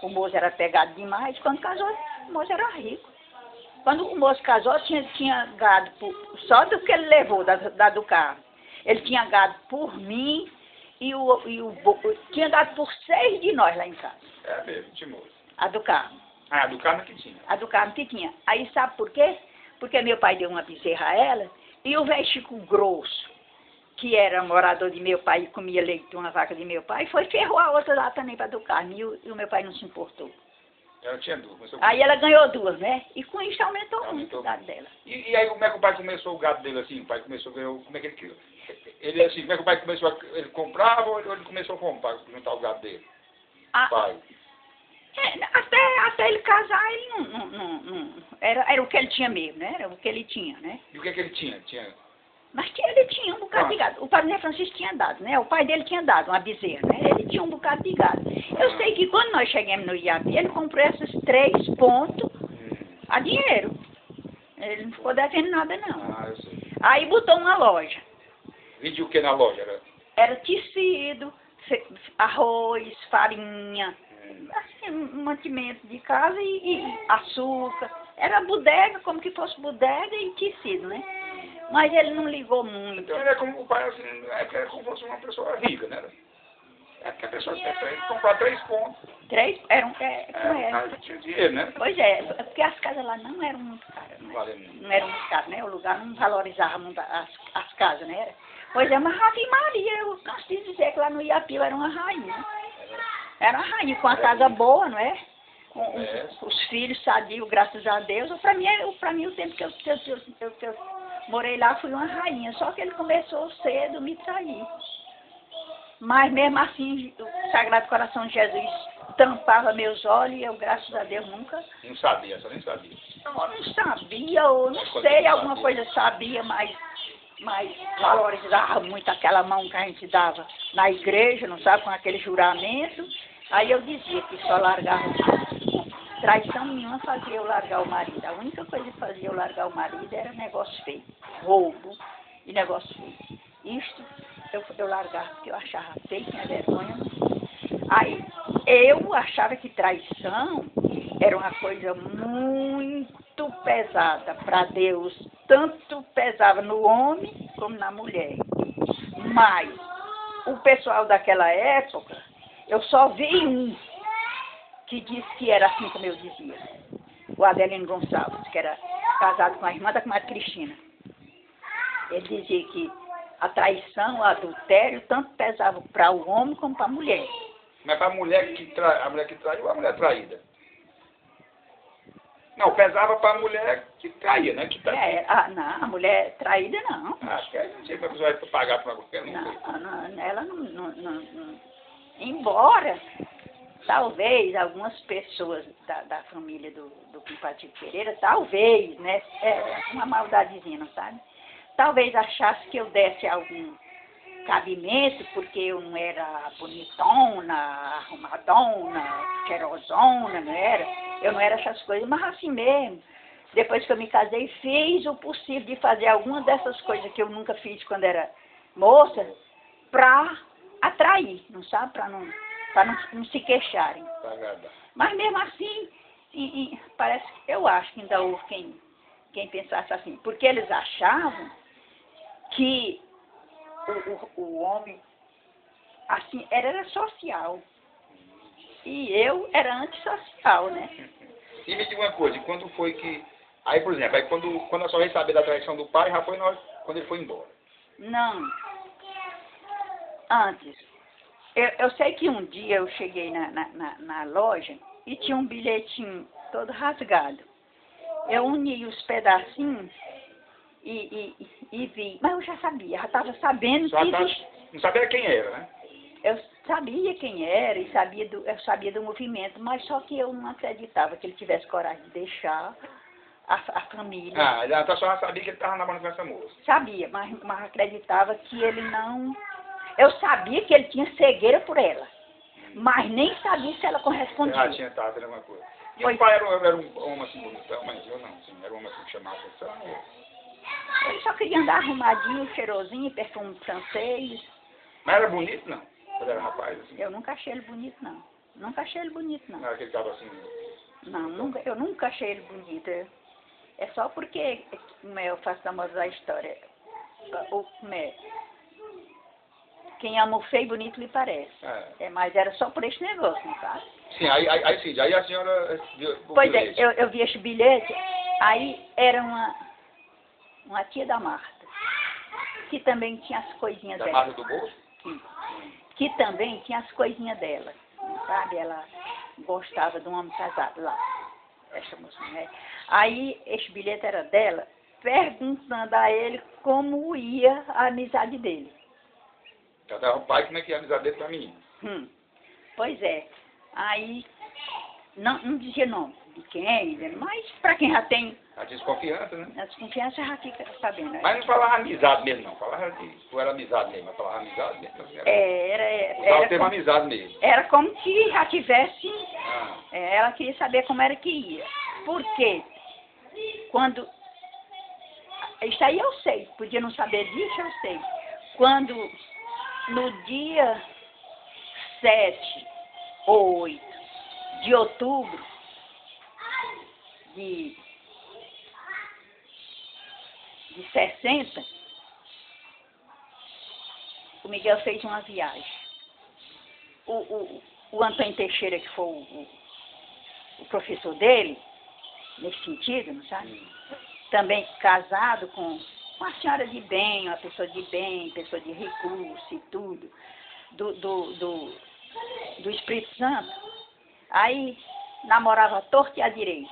O moço era pegado demais, quando casou, o moço era rico. Quando o moço casou, tinha gado só do que ele levou do carro. Ele tinha gado por mim e tinha gado por 6 de nós lá em casa. É mesmo, Timoço. A do carro. Ah, a do carro que tinha. A do carro que tinha. Aí sabe por quê? Porque meu pai deu uma bezerra a ela e o velho Chico Grosso, que era morador de meu pai e comia leite de uma vaca de meu pai, foi ferrou a outra lá também para do carro. E o meu pai não se importou. Ela tinha 2. Aí ela ganhou 2, né? E com isso aumentou muito o gado dela. E aí como é que o pai começou o gado dele assim? O pai começou a ver, como é que ele assim, como é que o pai começou ele comprava ou ele começou como para juntar o gado dele? Pai. Até ele casar, ele não era o que ele tinha mesmo, né? Era o que ele tinha, né? E o que ele tinha? Mas ele tinha um bocado de gado. O Padre Zé Francisco tinha dado, né? O pai dele tinha dado uma bezerra, né? Ele tinha um bocado de gado. Eu sei que quando nós chegamos no Iapi, ele comprou esses 3 pontos a dinheiro. Ele não ficou devendo nada, não. Ah, eu sei. Aí botou uma loja. Vendia o que na loja? Era tecido, arroz, farinha, assim, mantimento de casa e açúcar. Era bodega, como que fosse bodega e tecido, né? Mas ele não ligou muito. Então ele é como o pai, assim, é como se fosse uma pessoa rica, né? É porque a pessoa tem que comprar 3 pontos. 3, eram, Tinha dinheiro, né? Pois é, porque as casas lá não eram muito caras, né? Não eram muito caras, né? O lugar não valorizava muito as casas, né? Pois é, mas Ave Maria, eu canso de dizer que lá no Iapi eu era uma rainha. Era uma rainha, com uma casa boa, não é? Com os filhos sadios, graças a Deus. Para mim, o tempo que eu morei lá, fui uma rainha. Só que ele começou cedo a me trair. Mas mesmo assim, o Sagrado Coração de Jesus tampava meus olhos e eu, graças a Deus, nunca... Não sabia, só nem sabia. Eu não sabia, ou não sei, alguma coisa sabia, mas valorizava muito aquela mão que a gente dava na igreja, não sabe, com aquele juramento. Aí eu dizia que só largava o marido. Traição nenhuma fazia eu largar o marido. A única coisa que fazia eu largar o marido era negócio feio, roubo e negócio feio. Isto eu largava porque eu achava feio, tinha vergonha. Aí eu achava que traição era uma coisa muito pesada para Deus. Tanto pesava no homem como na mulher. Mas o pessoal daquela época, eu só vi um que disse que era assim como eu dizia. O Adelino Gonçalves, que era casado com a irmã da comadre Cristina. Ele dizia que a traição, o adultério, tanto pesava para o homem como para a mulher. Mas para a mulher que traiu ou a mulher traída? Não, pesava para a mulher que traía, né? Que não, a mulher traída não. Acho que não sei como a pessoa vai pagar por qualquer um. Não, ela não. Embora, talvez, algumas pessoas da família do compadre Pereira, talvez, né? É uma maldadezinha, não sabe? Talvez achasse que eu desse algum cabimento, porque eu não era bonitona, arrumadona, cheirosona, não era? Eu não era essas coisas, mas assim mesmo. Depois que eu me casei, fiz o possível de fazer alguma dessas coisas que eu nunca fiz quando era moça, para atrair, não sabe? Para não se queixarem. Mas mesmo assim, parece que eu acho que ainda houve quem pensasse assim, porque eles achavam que o homem, assim, era social. E eu era antissocial, né? E me diga uma coisa, quando foi que... Aí, por exemplo, aí quando a senhora veio saber da traição do pai, já foi quando ele foi embora? Não. Antes. Eu sei que um dia eu cheguei na loja e tinha um bilhetinho todo rasgado. Eu uni os pedacinhos e vi. Mas eu já sabia, já estava sabendo Não sabia quem era, né? Eu sabia quem era e eu sabia do movimento, mas só que eu não acreditava que ele tivesse coragem de deixar a família. Então a senhora sabia que ele estava namorando com essa moça? Sabia, mas acreditava que ele não... Eu sabia que ele tinha cegueira por ela, mas nem sabia se ela correspondia. Tinha estado, era uma coisa. E o pai era um homem assim bonitão, mas eu não, assim, era um homem assim que chamava atenção. Ele só queria andar arrumadinho, cheirosinho, perfume francês. Mas era bonito, não? Quando era rapaz, assim? Eu nunca achei ele bonito, não. Nunca achei ele bonito, não. Não era aquele cara assim... Não, eu nunca achei ele bonito. É só porque, como eu faço da moda da história, quem ama o feio e bonito lhe parece. Mas era só por esse negócio, não sabe? Sim, aí a senhora... Pois é, eu vi esse bilhete, aí era uma tia da Marta, que também tinha as coisinhas dela. Da Marta do bolso? Sim. Que também tinha as coisinhas dela, sabe? Ela gostava de um homem casado lá, essa moça, né? Aí, esse bilhete era dela, perguntando a ele como ia a amizade dele. Já dava o pai como é que é a amizade dele pra menina. Pois é. Aí, não dizia nome de quem, mas para quem já tem... A desconfiança, né? A desconfiança já fica sabendo. Né? Mas não falava amizade mesmo, não. Falava tu era amizade mesmo, mas falava amizade mesmo. Assim, era o termo amizade mesmo. Era como que já tivesse... ela queria saber como era que ia. Por quê? Quando... Isso aí eu sei. Podia não saber disso, eu sei. Quando, no dia 7 ou 8 de outubro de 60, o Miguel fez uma viagem. O o Antônio Teixeira, que foi o professor dele, nesse sentido, não sabe? Também casado com uma senhora de bem, uma pessoa de bem, pessoa de recurso e tudo, do Espírito Santo. Aí namorava à torta e à direita.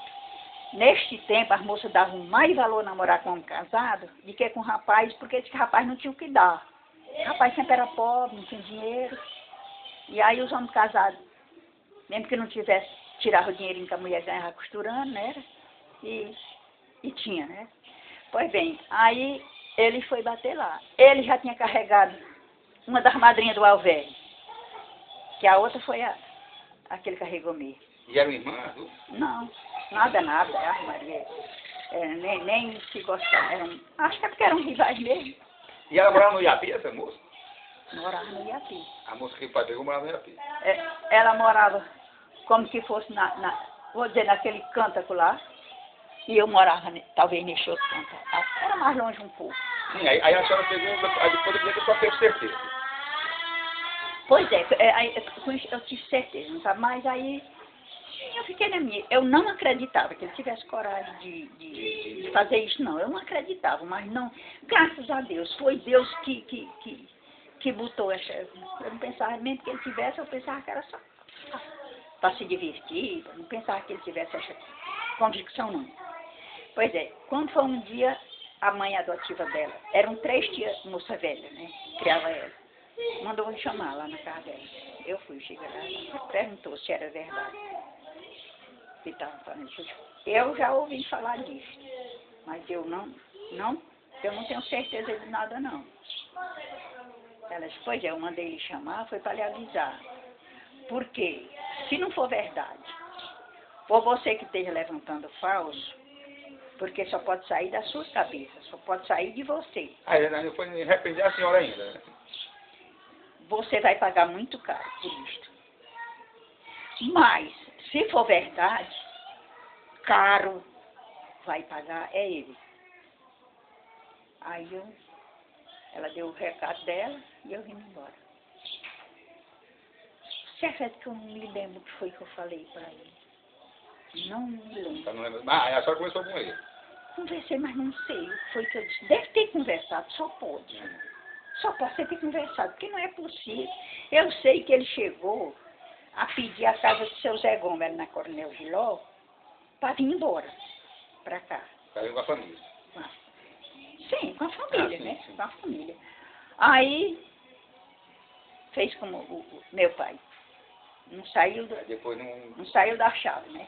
Neste tempo, as moças davam mais valor a namorar com um homem casado do que com um rapaz, porque esse rapaz não tinha o que dar. O rapaz sempre era pobre, não tinha dinheiro. E aí os homens casados, mesmo que não tivesse, tirava o dinheirinho que a mulher ganhava costurando, né? E tinha, né? Pois bem, aí ele foi bater lá. Ele já tinha carregado uma das madrinhas do Alvério, que a outra foi a que ele carregou mesmo. E era irmã? Não, nada, a Maria. Nem se gostavam. Acho que é porque eram rivais mesmo. E ela morava no Iapi, essa moça? Morava no Iapi. A moça que o pai pegou morava no Iapi. Ela morava como que fosse vou dizer, naquele cântaco lá. E eu morava, talvez, nesse outro canto. Era mais longe um pouco. Sim, aí a senhora pegou, aí depois eu só teve certeza. Pois é, eu tive certeza, não sabe? Mas aí eu fiquei na minha. Eu não acreditava que ele tivesse coragem de fazer isso, não. Eu não acreditava, mas não. Graças a Deus, foi Deus que botou essa. Eu não pensava, mesmo que ele tivesse, eu pensava que era só para se divertir, eu não pensava que ele tivesse essa convicção, não. Pois é, quando foi um dia, a mãe adotiva dela, eram 3 tias, moça velha, né? Criava ela. Mandou eu chamar lá na casa dela. Eu fui, cheguei lá, perguntou se era verdade. Que estavam falando isso. Eu já ouvi falar disso, mas eu não tenho certeza de nada, não. Ela disse, pois é, eu mandei ele chamar, foi para lhe avisar. Porque, se não for verdade, ou você que esteja levantando falso, porque só pode sair da sua cabeça, só pode sair de você. Aí não foi arrepender a senhora ainda, né? Você vai pagar muito caro por isto. Mas, se for verdade, caro vai pagar é ele. Aí ela deu o recado dela e eu vim embora. Certo que eu não me lembro o que foi que eu falei para ele. Não me lembro. Não lembro. A senhora conversou com ele? Conversei, mas não sei o que foi que eu disse. Deve ter conversado, só pode. Só pode ter conversado, porque não é possível. Eu sei que ele chegou a pedir a casa do seu Zé Gomes, na Coronel Giló, para vir embora para cá. Para vir com a família. Sim, com a família, sim, né? Sim. Com a família. Aí, fez como o meu pai. Não saiu, Depois não saiu da chave, né?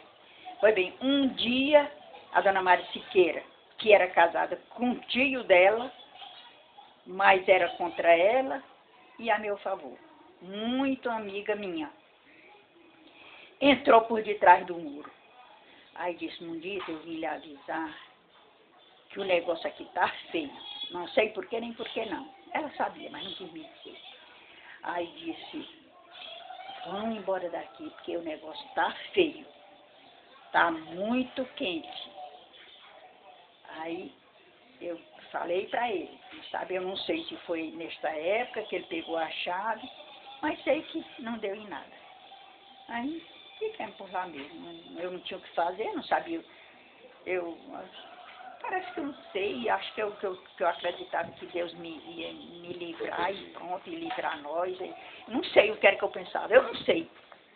Foi bem, um dia, a dona Maria Siqueira, que era casada com o tio dela, mas era contra ela e a meu favor. Muito amiga minha. Entrou por detrás do muro. Aí disse, um dia eu vim lhe avisar que o negócio aqui tá feio. Não sei por que nem por que não. Ela sabia, mas não quis me dizer. Aí disse, vamos embora daqui, porque o negócio tá feio. Tá muito quente. Aí eu falei para ele, sabe, eu não sei se foi nesta época que ele pegou a chave, mas sei que não deu em nada. Aí ficamos por lá mesmo. Eu não tinha o que fazer, não sabia. Parece que eu não sei, acho que eu acreditava que Deus ia me livrar e pronto, e livrar nós. Não sei o que era que eu pensava, eu não sei.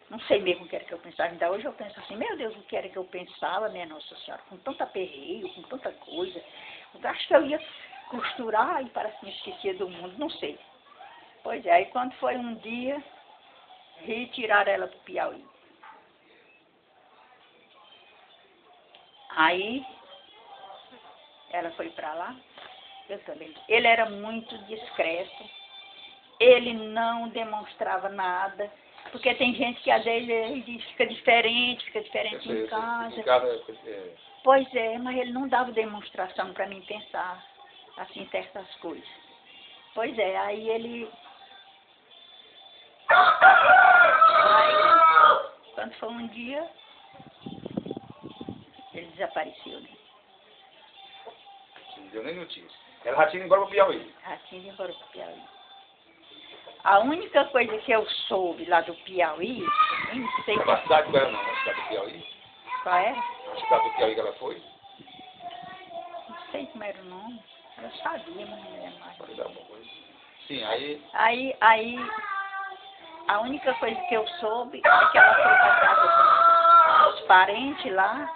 Não sei mesmo o que era que eu pensava. Ainda hoje eu penso assim, meu Deus, o que era que eu pensava, minha Nossa Senhora, com tanto aperreio, com tanta coisa. Eu acho que eu ia costurar e parece que me esquecia do mundo, não sei. Pois é, aí quando foi um dia, retiraram ela para o Piauí. Aí, ela foi para lá, eu também. Ele era muito discreto, ele não demonstrava nada, porque tem gente que às vezes fica diferente em casa. Pois é, mas ele não dava demonstração para mim pensar assim certas coisas. Pois é, aí ele... Aí, quando foi um dia, ele desapareceu, né? Não deu nem notícia. Ela já tinha ido embora para o Piauí. Já tinha ido embora para o Piauí. A única coisa que eu soube lá do Piauí, eu não sei Não é a cidade dela não, a cidade do Piauí. qual era, A cidade do Piauí que ela foi. não sei como era o nome. Eu sabia, mas não lembro mais. Pode dar alguma coisa. Sim, aí... Aí, a única coisa que eu soube é que ela foi para casa dos parentes lá.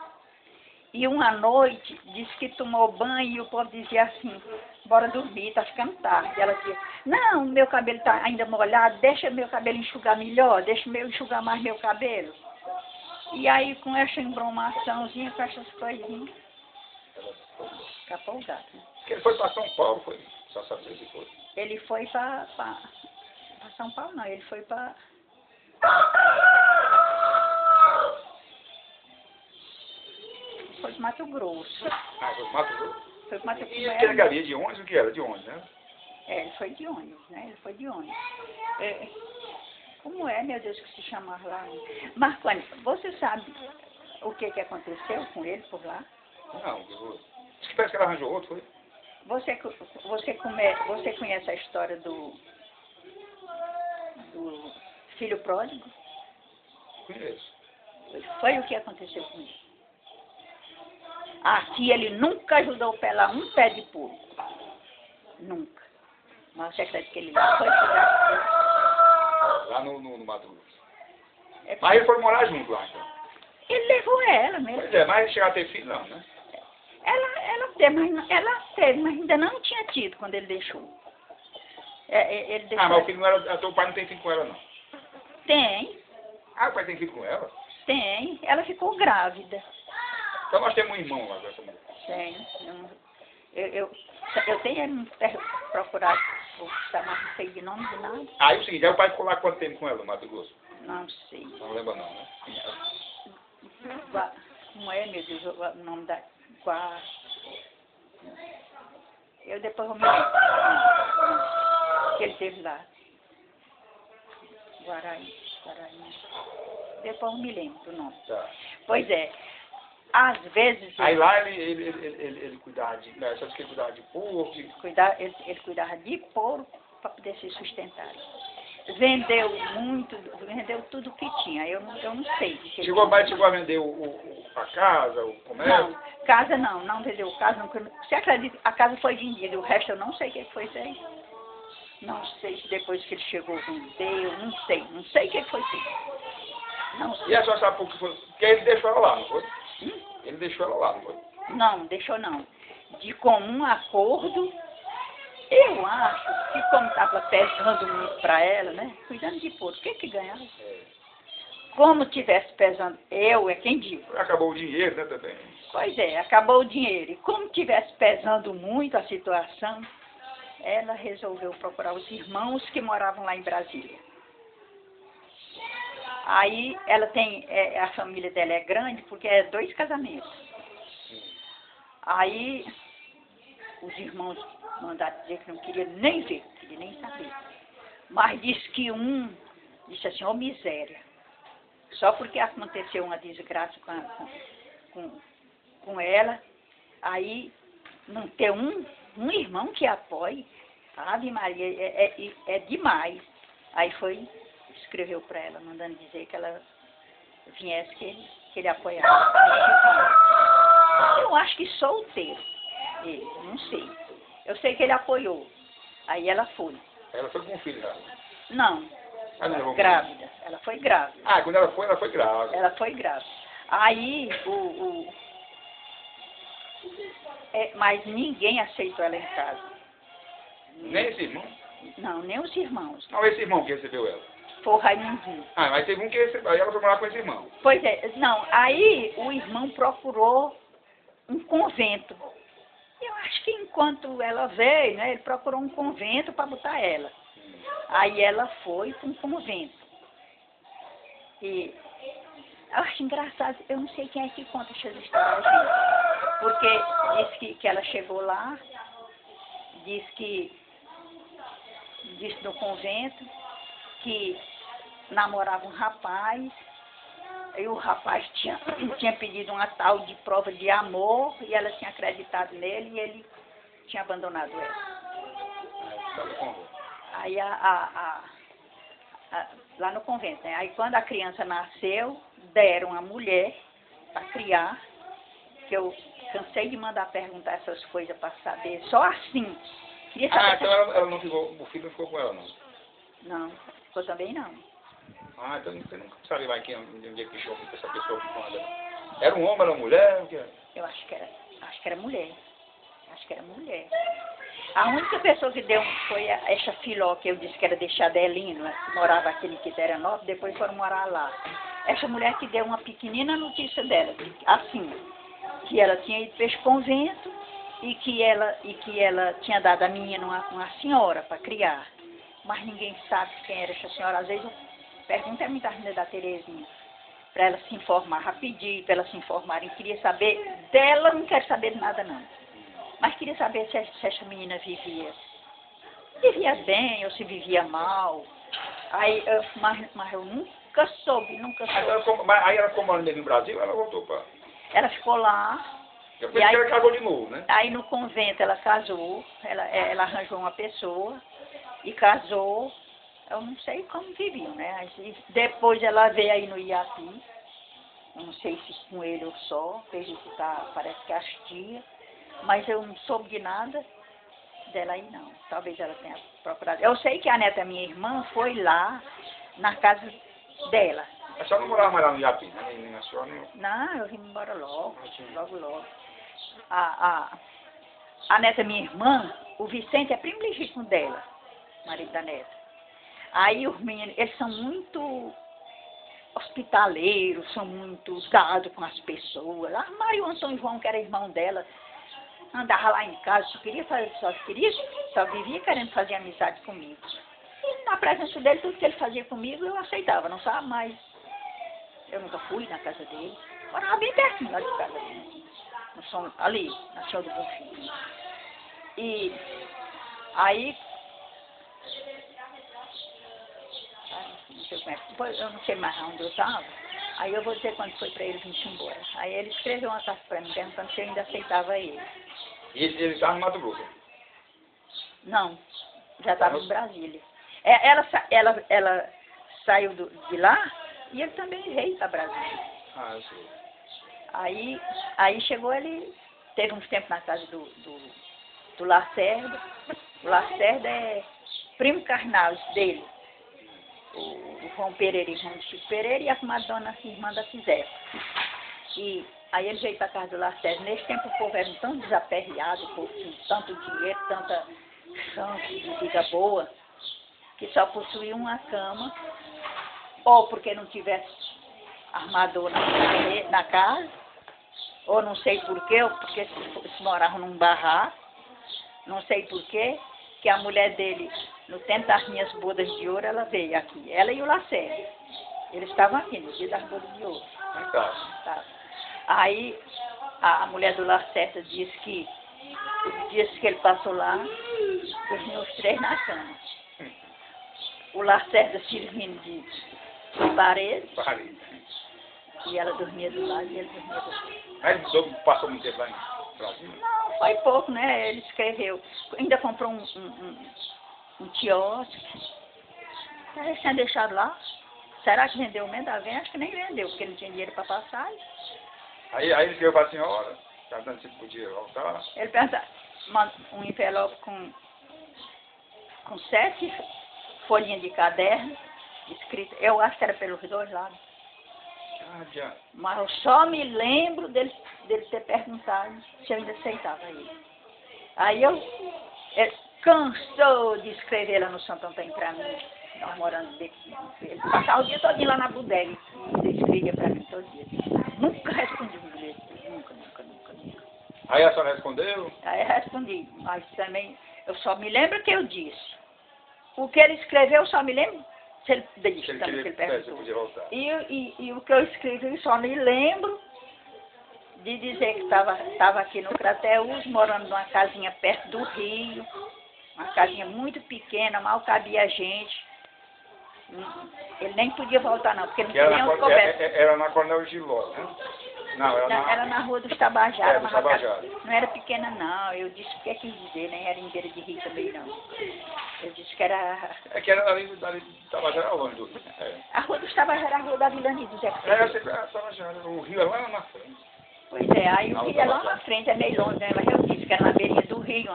E uma noite, disse que tomou banho e o povo dizia assim, bora dormir, tá ficando tarde. Ela dizia, não, meu cabelo tá ainda molhado, deixa meu cabelo enxugar melhor, deixa eu enxugar mais meu cabelo. E aí, com essa embromaçãozinha, com essas coisinhas, escapou o gato, né? Porque ele foi para São Paulo, foi. Só sabe se foi. Ele foi para São Paulo, não, ele foi para... Foi para Mato Grosso. Ah, foi Mato Grosso? Foi para Mato E Grosso. ele garia de ônibus, o que era? De ônibus, né? É, ele foi de ônibus, né? Ele foi de ônibus. É, como é, meu Deus, que se chamava lá? Marconi, você sabe o que aconteceu com ele por lá? Não, diz que parece que ela arranjou outro, foi? Você conhece a história do filho pródigo? Conheço. Foi o que aconteceu com ele. Aqui ele nunca ajudou a pelar um pé de porco. Nunca. Mas você acredita que ele lá foi cuidar? Lá no Mato Grosso. É, Mas ele foi morar junto lá, então. ele levou ela mesmo. Pois é, mas chegar a ter filho, não, né? Ela teve, mas ainda não tinha tido quando ele deixou. Ele deixou. Ah, mas o filho não era... Teu pai não tem filho com ela, não. Tem, Ah, o pai tem filho com ela? tem. Ela ficou grávida. Então nós temos um irmão lá com essa mulher. Tem. Eu tenho procurado, mas não sei de nome de nada. Aí o seguinte, aí o pai ficou lá quanto tempo com ela, no Mato Grosso? Não sei. Não lembra não, né? Como é, meu Deus, o nome da... Eu depois vou me lembrar. Que ele teve lá. Guaraí. Depois eu me lembro do nome. Tá. Pois é. Às vezes... Aí lá ele cuidava de... Não, só que ele cuidava de porco. Ele cuidava de porco para poder se sustentar. Vendeu tudo que tinha. Eu não sei. Chegou a vender a casa, o comércio? Não, casa não vendeu casa. Não, você acredita? A casa foi vendida. O resto eu não sei o que foi isso aí. Não sei se depois que ele chegou vendeu, não sei o que foi feito. Não sei. E a senhora sabe por que foi? Porque ele deixou ela lá, não foi? Ele deixou ela lá, não foi? Não, deixou não. De comum acordo, eu acho que como estava pesando muito para ela, né? Cuidando de porco, o que ganhava? Como tivesse pesando, é quem digo. Acabou o dinheiro, né, também? Pois é, acabou o dinheiro. E como tivesse pesando muito a situação, ela resolveu procurar os irmãos que moravam lá em Brasília. Aí ela tem, a família dela é grande porque é 2 casamentos. Aí os irmãos mandaram dizer que não queria nem ver, não queria nem saber. Mas disse que disse assim, ô miséria, só porque aconteceu uma desgraça com ela, aí não ter um irmão que apoie, Ave Maria, é demais. Aí escreveu para ela, mandando dizer que ela viesse, que ele apoiava. Eu acho que solteiro, ele, não sei. Eu sei que ele apoiou. Aí ela foi. Ela foi com o filho já? Não, grávida. Ela foi grávida. Ah, quando ela foi grávida. Ela foi grávida. Aí, mas ninguém aceitou ela em casa. Nem esse irmão? Não, nem os irmãos. Não, esse irmão que recebeu ela? Foi o Raimundinho. Ah, mas teve um que recebeu. Aí ela foi morar com esse irmão. Pois é, não. Aí o irmão procurou um convento. Eu acho que enquanto ela veio, né, ele procurou um convento para botar ela. Aí ela foi para um convento. E eu acho engraçado, eu não sei quem é que conta essas histórias, gente. Porque disse que ela chegou lá, disse no convento que namorava um rapaz, e o rapaz tinha pedido uma tal de prova de amor, e ela tinha acreditado nele, e ele tinha abandonado ela. Aí lá no convento, né? Aí quando a criança nasceu, deram a mulher para criar, que eu cansei de mandar perguntar essas coisas para saber, só assim. Queria saber então ela não ficou, o filho não ficou com ela, não? Não, ficou também não. Então você nunca sabe mais onde é que show que essa pessoa ficou andando. Era um homem, era uma mulher? O que era? Eu acho que era mulher. Acho que era mulher. A única pessoa que deu foi essa Filó, que eu disse que era de Chadelino, que morava aqui em Quiterianópolis, depois foram morar lá. Essa mulher que deu uma pequenina notícia dela, assim, que ela tinha ido para esse convento e que ela tinha dado a menina uma senhora para criar. Mas ninguém sabe quem era essa senhora. Às vezes eu pergunto a muita menina da Terezinha, para ela se informar rapidinho, para ela se informarem. Queria saber dela, não quero saber de nada não. Mas queria saber se essa menina vivia bem ou se vivia mal. Mas eu nunca soube. Aí ela ficou morando no Brasil, ela voltou para... Ela ficou lá. Depois que ela casou de novo, né? Aí no convento ela casou, ela arranjou uma pessoa e casou. Eu não sei como viviam, né? Aí, depois ela veio aí no Iapi. Eu não sei se com ele ou só, fez visitar, parece que as tias. Mas eu não soube de nada dela aí, não. Talvez ela tenha procurado. Eu sei que a neta, minha irmã, foi lá na casa dela. A senhora não morava mais lá no Iapi, né? Nem a senhora, nem... Não, eu vim embora logo. A neta, minha irmã, o Vicente é primo legítimo dela, marido da neta. Aí os meninos, eles são muito hospitaleiros, são muito dados com as pessoas. A Mário Antônio João, que era irmão dela, andava lá em casa, só vivia querendo fazer amizade comigo. E na presença dele, tudo que ele fazia comigo, eu aceitava, não sabe? Mas eu nunca fui na casa dele. Morava bem pertinho lá de casa. Ali, na Senhora do Bonfim. E aí, não sei como é, depois eu não sei mais onde eu estava. Aí eu vou dizer quando foi para ele vir embora. Aí ele escreveu uma carta para mim, perguntando se eu ainda aceitava ele. E ele estava no Mato Grosso? Não, já estava em Brasília. Ela saiu de lá e ele também veio para Brasília. Eu sei. Aí chegou ele, teve uns tempos na casa do Lacerda. O Lacerda é primo carnal dele. O João Pereira e João Chico Pereira e a Madonna, irmã da Fizé. E aí ele veio para a casa do Lacerda. Nesse tempo o povo era tão desaperreado, o povo tinha tanto dinheiro, tanta chance de vida boa, que só possuía uma cama, ou porque não tivesse armador na casa, ou não sei porquê, ou porque se moravam num barraco, não sei porquê, que a mulher dele, no tempo das minhas bodas de ouro, ela veio aqui, ela e o Lacerda. Eles estavam aqui no dia das bodas de ouro. Tá. Aí a mulher do Lacerda disse que os dias que ele passou lá, dormiu os três na cama. O Lacerda servindo de parede. E ela dormia do lado e ele dormia do lado. Aí ele passou muito tempo lá em Brasília? Não, foi pouco, né? Ele escreveu. Ainda comprou um quiosque. Ele tinha deixado lá. Será que vendeu mesmo? Acho que nem vendeu, porque não tinha dinheiro para passar. Aí ele escreveu para a senhora, perguntando se podia voltar. Ele pergunta, um envelope com 7 folhinhas de caderno, escrito, eu acho que era pelos dois lados. Mas eu só me lembro dele ter perguntado se eu ainda aceitava ele. Aí ele cansou de escrever lá no Santo Antônio para mim, nós morando daqui. Ele passava o dia todo lá na bodega e escrevia para mim todo dia. Nunca respondi um bilhete, nunca. Aí a senhora respondeu? Aí eu respondi, mas também eu só me lembro que eu disse. O que ele escreveu eu só me lembro se ele disse também que ele perguntou. E o que eu escrevi eu só me lembro de dizer que estava aqui no Crateús, morando numa casinha perto do rio, uma casinha muito pequena, mal cabia gente. Ele nem podia voltar não, porque não tinha nem os cobertos. Era na Coronel Giló, né? Não, Era na rua dos Tabajaras. Dos Tabajaras. Não era pequena, não. Eu disse o que quis dizer, nem era em beira de rio também, não. Eu disse que era... É que era ali de Tabajara, ao longe do rio. A rua dos Tabajaras era a rua da Vilani do Zé Eu sei que era Tabajara. O rio é lá na frente. Pois é, aí o rio é lá na frente, é meio longe, né? Mas eu disse que era na beirinha do rio,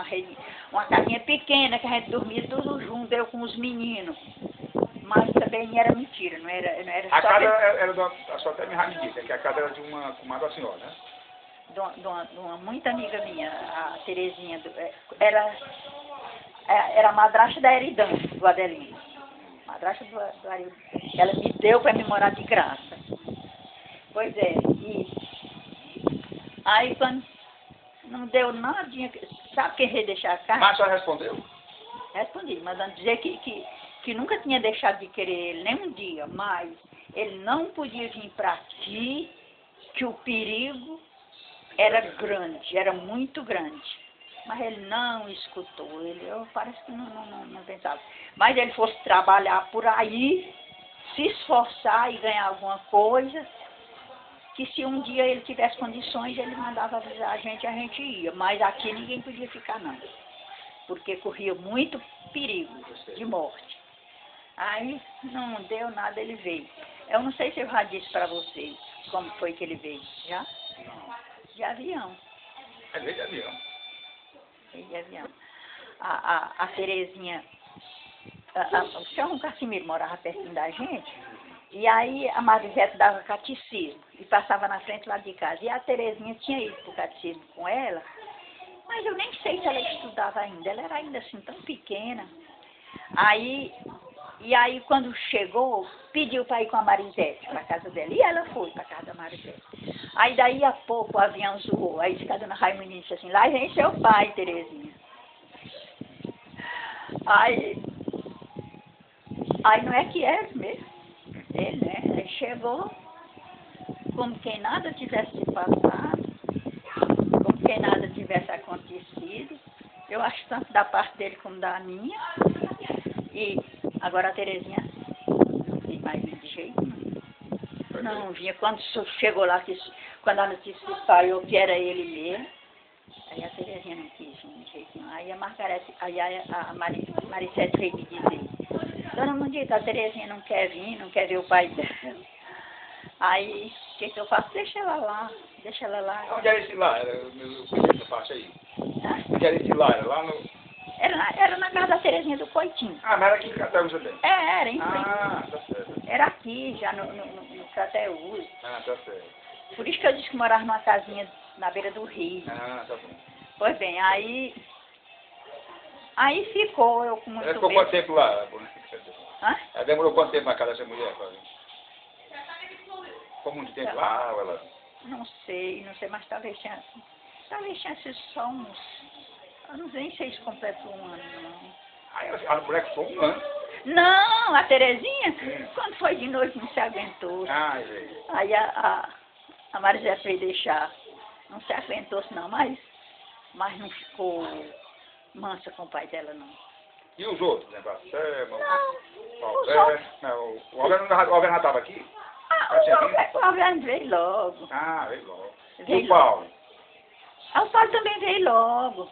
uma casinha pequena que a gente dormia tudo junto, eu com os meninos. Mas também era mentira, não era A só... casa era de uma... Só até me disse, que a casa era de uma comadre da senhora, né? De uma muita amiga minha, a Terezinha, era a madrasta da Eridã, do Adelino. Madrasta do Adelino. Ela me deu para me morar de graça. Pois é, e aí quando não deu nadinha, sabe quem veio deixar a casa? Mas a senhora respondeu? Respondi, mandando dizer que nunca tinha deixado de querer ele, nem um dia, mas ele não podia vir para aqui, que o perigo era grande, era muito grande. Mas ele não escutou, parece que não pensava. Mas ele fosse trabalhar por aí, se esforçar e ganhar alguma coisa, que se um dia ele tivesse condições, ele mandava avisar a gente ia. Mas aqui ninguém podia ficar, não. Porque corria muito perigo de morte. Aí não deu nada, ele veio. Eu não sei se eu já disse para vocês como foi que ele veio. Já? Não. De avião. É veio de avião. Veio de avião. A Terezinha, o senhor Cassimiro morava pertinho da gente. E aí a Marisete dava catecismo e passava na frente lá de casa. E a Terezinha tinha ido para o catecismo com ela, mas eu nem sei se ela estudava ainda. Ela era ainda assim tão pequena. E aí quando chegou, pediu para ir com a Marisete para a casa dela. E ela foi para a casa da Marisete. Aí daí a pouco o avião zoou. Aí disse a dona Raimundinha disse assim, lá vem seu pai, Terezinha. Aí não é que é mesmo. Ele, né? Ele chegou como quem nada tivesse se passado, como quem nada tivesse acontecido. Eu acho tanto da parte dele como da minha. E agora a Terezinha não tem mais de jeito nenhum. Não vinha. Quando chegou lá, quando a notícia se espalhou que era ele mesmo, aí a Terezinha não quis vir de jeito nenhum. Aí a Margarete, a Marisete veio me dizer, dona Mundita, a Terezinha não quer vir, não quer ver o pai dela. Aí, o que eu faço? Deixa ela lá. Onde era esse lá? Era essa parte aí. Onde era esse lá? Era lá no... Era na casa da Terezinha do Coitinho. Ah, mas era aqui em Crateús também? Era, em frente. Ah, tá certo. Era aqui, já no Crateús. Ah, tá certo. Por isso que eu disse que morava numa casinha na beira do rio. Ah, tá bom. Pois bem, aí ficou eu com muito medo. Ela ficou quanto tempo lá? Hã? Ela demorou quanto tempo na casa dessa mulher? Ficou muito tempo lá? Ou ela... Não sei, mas talvez tinha sido só uns... Eu não nem sei se completou um ano, não. Aí a mulher ficou um ano? Não, a Terezinha, quando foi de noite, não se aguentou. Ah, aí a Marisete veio deixar. Não se aguentou-se não, mas não ficou mansa com o pai dela, não. E os outros, né? O Alberto já estava aqui? O Alberto veio logo. Ah, veio logo. E o Paulo? O Paulo também veio logo.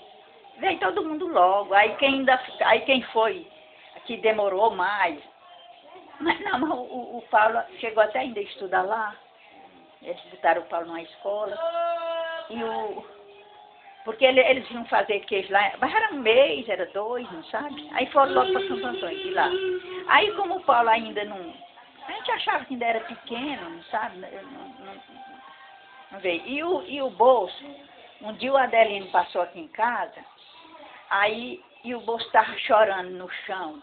Veio todo mundo logo. Aí quem foi, que demorou mais. Mas o Paulo chegou até ainda a estudar lá. Eles botaram o Paulo numa escola. Porque eles iam fazer queijo lá. Mas era um mês, era 2, não sabe? Aí foram logo para Santo Antônio de lá. Aí como o Paulo ainda não... A gente achava que ainda era pequeno, não sabe? Não veio. E o Bolso, um dia o Adelino passou aqui em casa, e o Bolso estava chorando no chão,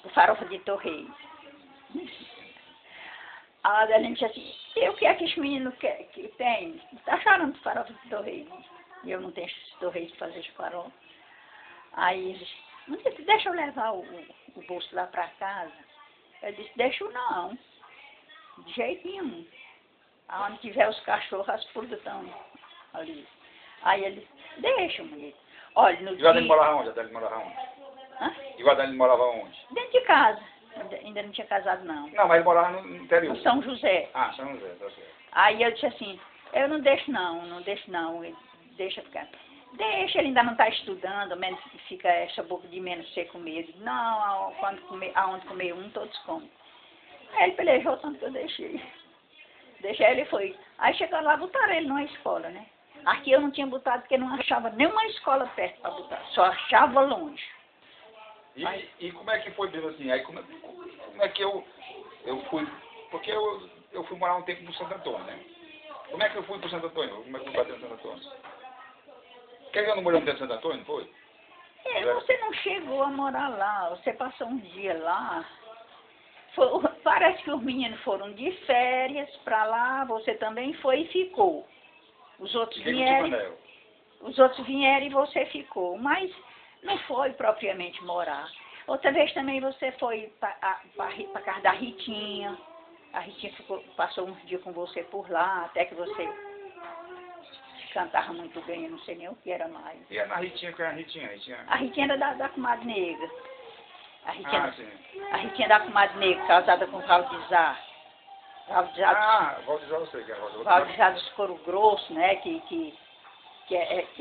por farofa de torresmo. A Adelino disse assim, e o que é que esse menino que tem? Está chorando por farofa de torresmo. E eu não tenho esse torresmo para fazer de farofa. Aí ele disse, deixa eu levar o Bolso lá para casa. Eu disse, deixa não. De jeito nenhum. Onde tiver os cachorros, as pulgas estão ali. Aí ele disse, deixa, mulher. Olha, no dia... E o Adelino morava onde? Hã? E o Adelino morava onde? Dentro de casa. Ainda não tinha casado, não. Não, mas ele morava no interior. No São José. Ah, São José, tá certo. Aí eu disse assim, Eu não deixo não, não deixo não. Deixa ficar. Deixa, ele ainda não está estudando, menos fica essa boca de menos ser com medo. Não, aonde comer um, todos comem. Aí ele pelejou tanto que eu deixei. Deixei, ele foi. Aí chegou lá, botaram ele numa escola, né? Aqui eu não tinha botado porque não achava nenhuma escola perto para botar, só achava longe. E como é que foi mesmo assim? Aí como é que eu fui, porque eu fui morar um tempo no Santo Antônio, né? Como é que eu fui para Santo Antônio? Como é que eu fui para dentro do Santo Antônio? Quer que eu não morei dentro do Santo Antônio, não foi? Você não chegou a morar lá, você passou um dia lá. Parece que os meninos foram de férias para lá, você também foi e ficou. Os outros vieram e você ficou, mas não foi propriamente morar. Outra vez também você foi para casa da Ritinha. A Ritinha passou uns dias com você por lá, até que você cantava muito bem, eu não sei nem o que era mais. E a Ritinha, que era a Ritinha? A Ritinha era da comadre negra. A Ritinha da comadre negra, casada com o Valdizar. Valdizar eu sei que é Valdizar dos Couro Grosso, né? Que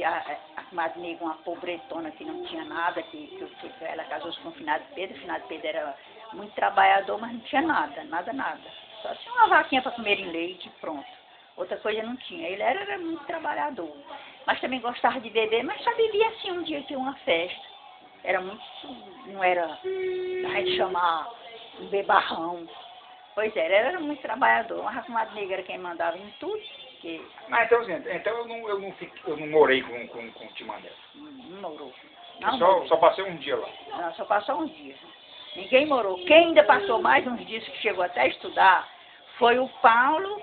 a comadre negra, uma pobretona que não tinha nada, que ela casou-se com o finado Pedro. O finado Pedro era muito trabalhador, mas não tinha nada. Só tinha uma vaquinha para comer em leite e pronto. Outra coisa não tinha. Ele era muito trabalhador. Mas também gostava de beber, mas só bebia assim um dia que uma festa. Era muito, não era, a gente chamar um bebarrão. Pois era muito trabalhador. Mas a comadre negra era quem mandava em tudo. Mas então, gente, eu não morei com o Timandé. Não morou. Só passei um dia lá. Não, só passou uns dias. Ninguém morou. Quem ainda passou mais uns dias, que chegou até a estudar, foi o Paulo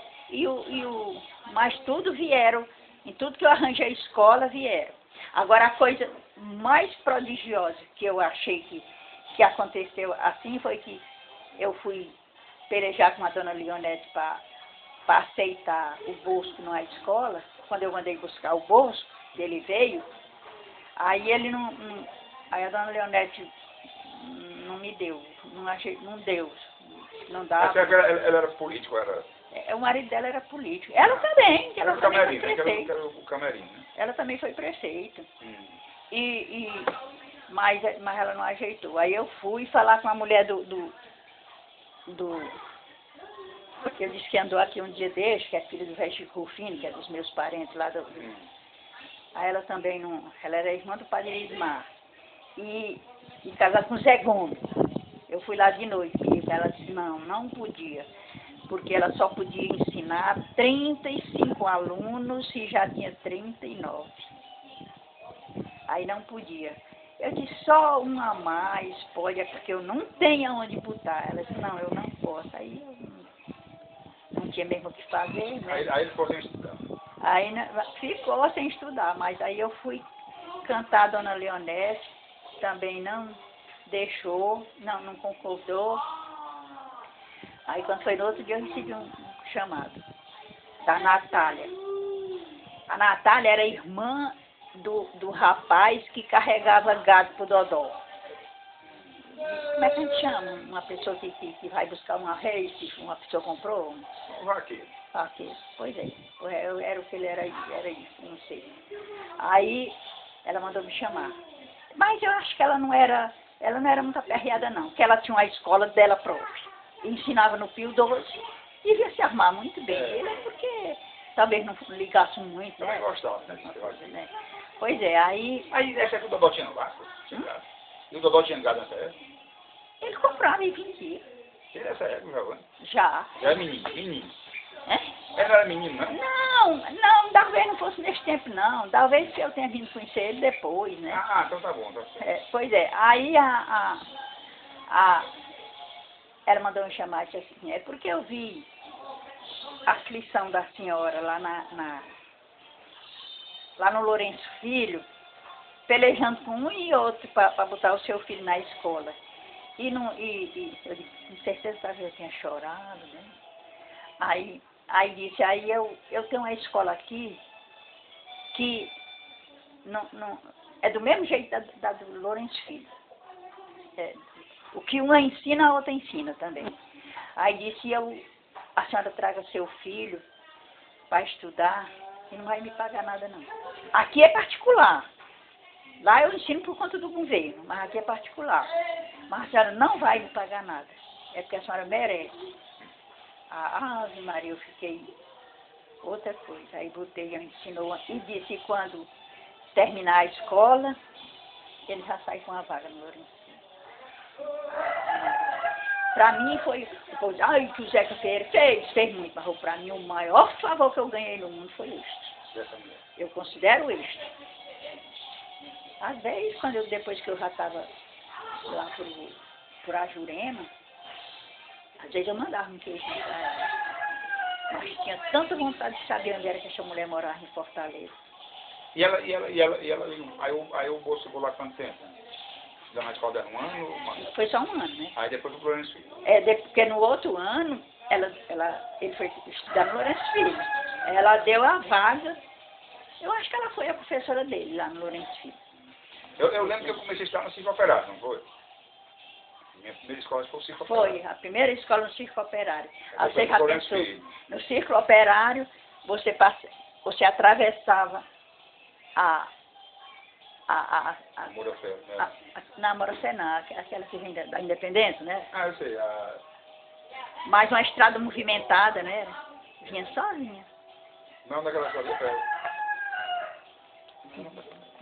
mas tudo vieram. Em tudo que eu arranjei a escola, vieram. Agora, a coisa mais prodigiosa que eu achei que aconteceu assim foi que eu fui pelejar com a dona Leonete para aceitar o Bosco na escola. Quando eu mandei buscar o Bosco, ele veio, aí ele aí a dona Leonete não me deu, não deu, não dava. Mas ela era político, era? O marido dela era político. Ela também, ela também foi prefeita. O Camerino, né? Ela também foi prefeita. Mas ela não ajeitou. Aí eu fui falar com a mulher porque eu disse que andou aqui um dia desse, que é filha do velho Chico Rufino, que é dos meus parentes lá Aí ela também não. Ela era irmã do padre Ismar. E casada com o Zé Gomes. Eu fui lá de noite e ela disse, não podia. Porque ela só podia ensinar 35 alunos e já tinha 39. Aí não podia. Eu disse, só um a mais pode, porque eu não tenho aonde botar. Ela disse, não, eu não posso. Aí eu não tinha mesmo o que fazer, né? Aí ele ficou sem estudar. Aí ficou sem estudar, mas aí eu fui cantar a dona Leonete, também não deixou, não concordou. Aí quando foi no outro dia eu recebi um chamado da Natália. A Natália era irmã do rapaz que carregava gado pro Dodó. Como é que a gente chama? Uma pessoa que vai buscar uma reis, que uma pessoa comprou? Um vaqueiro. Vaqueiro, pois é. Era o que ele era isso, não sei. Aí ela mandou me chamar. Mas eu acho que ela não era muito aperreada não, porque ela tinha uma escola dela própria. Ensinava no Pio 12 e devia se armar muito bem. Ele é porque talvez não ligasse muito, né? Também gostava, né? Pois é, aí essa época o Dodó tinha gado? E o Dodó tinha gado nessa época? Ele comprava e vendia. Tinha nessa época, já? Já era menino. É? Ele era menino, né? Não, talvez não fosse nesse tempo, não. Talvez eu tenha vindo conhecer ele depois, né? Ah, então tá bom. Tá certo. Pois é, aí ela mandou me chamar e disse assim, é porque eu vi a aflição da senhora lá lá no Lourenço Filho, pelejando com um e outro para botar o seu filho na escola. E eu disse, com certeza talvez eu tenha chorado, né? Aí disse, eu tenho uma escola aqui que não é do mesmo jeito da do Lourenço Filho. O que uma ensina, a outra ensina também. Aí disse, a senhora traga seu filho para estudar e não vai me pagar nada, não. Aqui é particular. Lá eu ensino por conta do governo, mas aqui é particular. Mas a senhora não vai me pagar nada. É porque a senhora merece. Ah, Ave Maria, eu fiquei outra coisa. Aí botei, ensinou e disse que quando terminar a escola, ele já sai com a vaga no Lourenço. Para mim foi, ai, que o Zeca Ferreira fez muito, mas para mim o maior favor que eu ganhei no mundo foi este. Eu considero este. Às vezes, depois que eu já estava lá por Ajurema, às vezes eu mandava um queijinho para ela. Mas tinha tanta vontade de saber onde era que essa mulher morava em Fortaleza. Aí o moço chegou lá quanto tempo? Estudando na escola dela um ano? Foi só um ano, né? Aí depois do Lourenço Filho. Porque no outro ano, ele foi estudar no Lourenço Filho. Ela deu a vaga, eu acho que ela foi a professora dele lá no Lourenço Filho. Eu lembro que eu comecei a estudar no Circo Operário, não foi? Minha primeira escola foi o Circo Operário. Foi, a primeira escola no Circo Operário. Aí você já pensou, no Circo Operário, você atravessava na Morocena, aquela que vem da Independência, né? Ah, eu sei. Mais uma estrada movimentada, né? Vinha sozinha. Não, daquela estrada.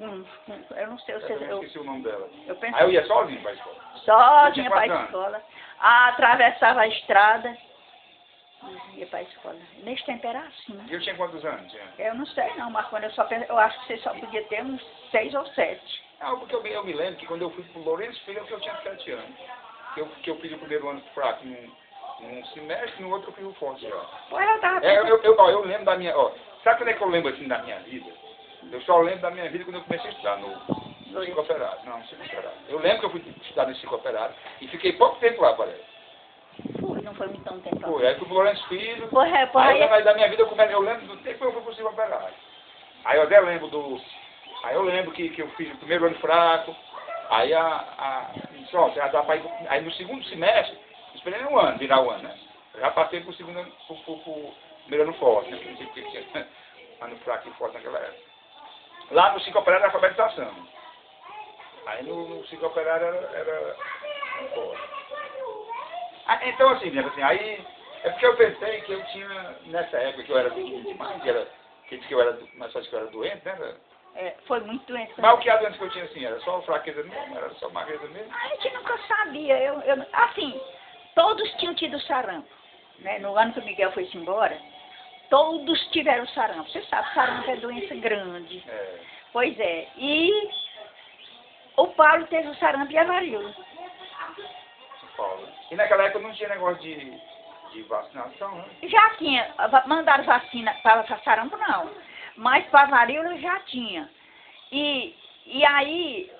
Eu não sei, eu esqueci o nome dela. Aí eu ia sozinho para a escola? Sozinha para a escola. Atravessava a estrada e ia para a escola. Nesse tempo era assim. E eu tinha quantos anos? Eu não sei não, mas quando eu acho que você só podia ter uns 6 ou 7. Não, porque eu me lembro que quando eu fui para o Lourenço Filho, eu tinha 7 anos. Que eu fiz o primeiro ano fraco num semestre, no outro eu fiz o forte já. Eu lembro da minha... sabe quando é que eu lembro assim da minha vida? Eu só lembro da minha vida quando eu comecei a estudar no Circo Operário. Não, no Circo Operário. Eu lembro que eu fui estudar no Circo Operário e fiquei pouco tempo lá, parece. Não foi muito tempo. Foi, aí fui pro Lourenço Filho. Aí da minha vida eu lembro do tempo que eu fui pro Circo Operário. Aí eu até lembro Aí eu lembro que eu fiz o primeiro ano fraco. Aí aí no segundo semestre, esperei um ano, virar o ano, né? Eu já passei pro segundo ano, pro primeiro ano forte, né? Porque não sei porque tinha ano fraco e forte naquela época. Lá no Circo Operário era alfabetização. Aí no Circo Operário era forte. Então assim, aí é porque eu pensei que eu tinha, nessa época que eu era demais, que disse que eu era, mas só que eu era doente, né? Foi muito doente. Mas o que a doença que eu tinha assim, era só fraqueza mesmo, era só magreza mesmo? A gente nunca sabia. Assim, todos tinham tido sarampo. Né? No ano que o Miguel foi embora, todos tiveram sarampo. Você sabe, sarampo é doença grande. Pois é. E o Paulo teve o sarampo e a varíola. E naquela época não tinha negócio de vacinação, né? Já tinha. Mandaram vacina para sarampo, não. Mas para varíola já tinha. E aí,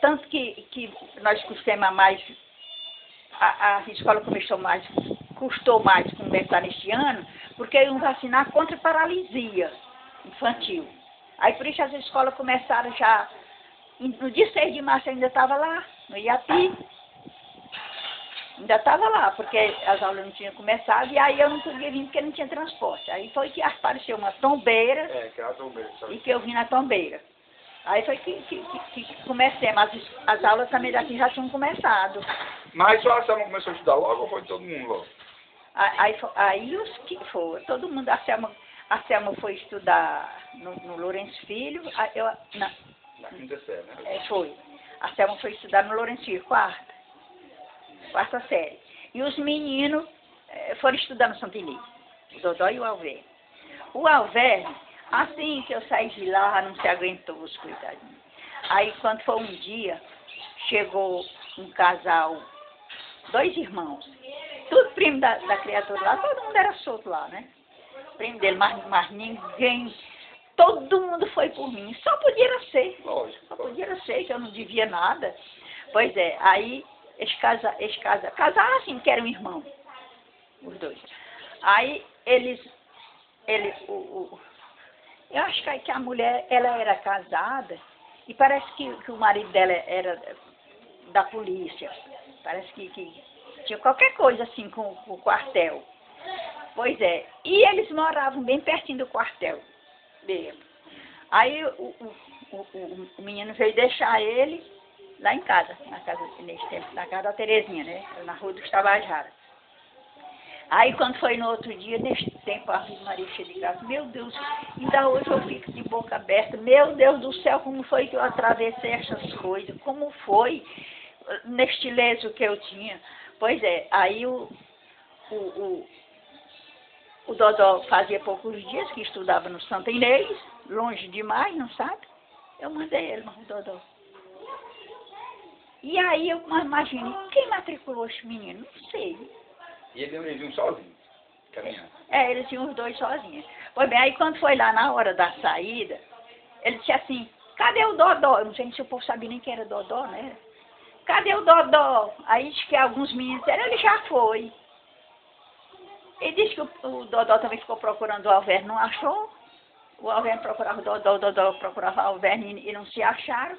tanto que nós custamos mais, a escola custou mais começar neste ano, porque iam vacinar contra paralisia infantil. Aí por isso as escolas começaram já, no dia 6 de março eu ainda estava lá, no Iapi. Ainda estava lá, porque as aulas não tinham começado, e aí eu não podia vir porque não tinha transporte. Aí foi que apareceu uma tombeira, que era a tombeira, e que eu vim na tombeira. Aí foi que comecemos, as aulas também daqui já tinham começado. Mas só a Selma começou a estudar logo ou foi todo mundo logo? Aí os que foram, todo mundo, a Selma foi estudar no Lourenço Filho, na quinta série, né? Foi. A Selma foi estudar no Lourenço Filho, quarta série. E os meninos foram estudar no Santa Inês, o Dodó e o Alverno. O Alverno, assim que eu saí de lá, não se aguentou, os coitadinhos. Aí, quando foi um dia, chegou um casal, 2 irmãos, tudo primo da criatura lá, todo mundo era solto lá, né? Primo dele, mas ninguém, todo mundo foi por mim, só podia ser. Lógico. Só podia ser, que eu não devia nada. Pois é, aí casaram assim, que eram irmãos, os 2. Aí eu acho que a mulher, ela era casada, e parece que o marido dela era da polícia, parece que tinha qualquer coisa assim com o quartel. Pois é. E eles moravam bem pertinho do quartel dele. Aí o menino veio deixar ele lá em casa, nesse tempo, na casa da Terezinha, né? Na rua dos Tabajaras. Aí quando foi no outro dia, nesse tempo, a Ave Maria cheia de graça, meu Deus, ainda hoje eu fico de boca aberta, meu Deus do céu, como foi que eu atravessei essas coisas, como foi neste leso que eu tinha. Pois é, aí o Dodó fazia poucos dias que estudava no Santa Inês, longe demais, não sabe? Eu mandei ele, mas o Dodó. E aí eu imaginei, quem matriculou esse menino? Não sei. E eles iam sozinhos, caminhando. É, eles iam os dois sozinhos. Pois bem, aí quando foi lá na hora da saída, ele disse assim, cadê o Dodó? Eu não sei se o povo sabia nem quem era Dodó, né? Cadê o Dodó? Aí disse que alguns meninos disseram, ele já foi. Ele disse que o Dodó também ficou procurando o Alverno, não achou. O Alverno procurava o Dodó procurava o Alverno e não se acharam.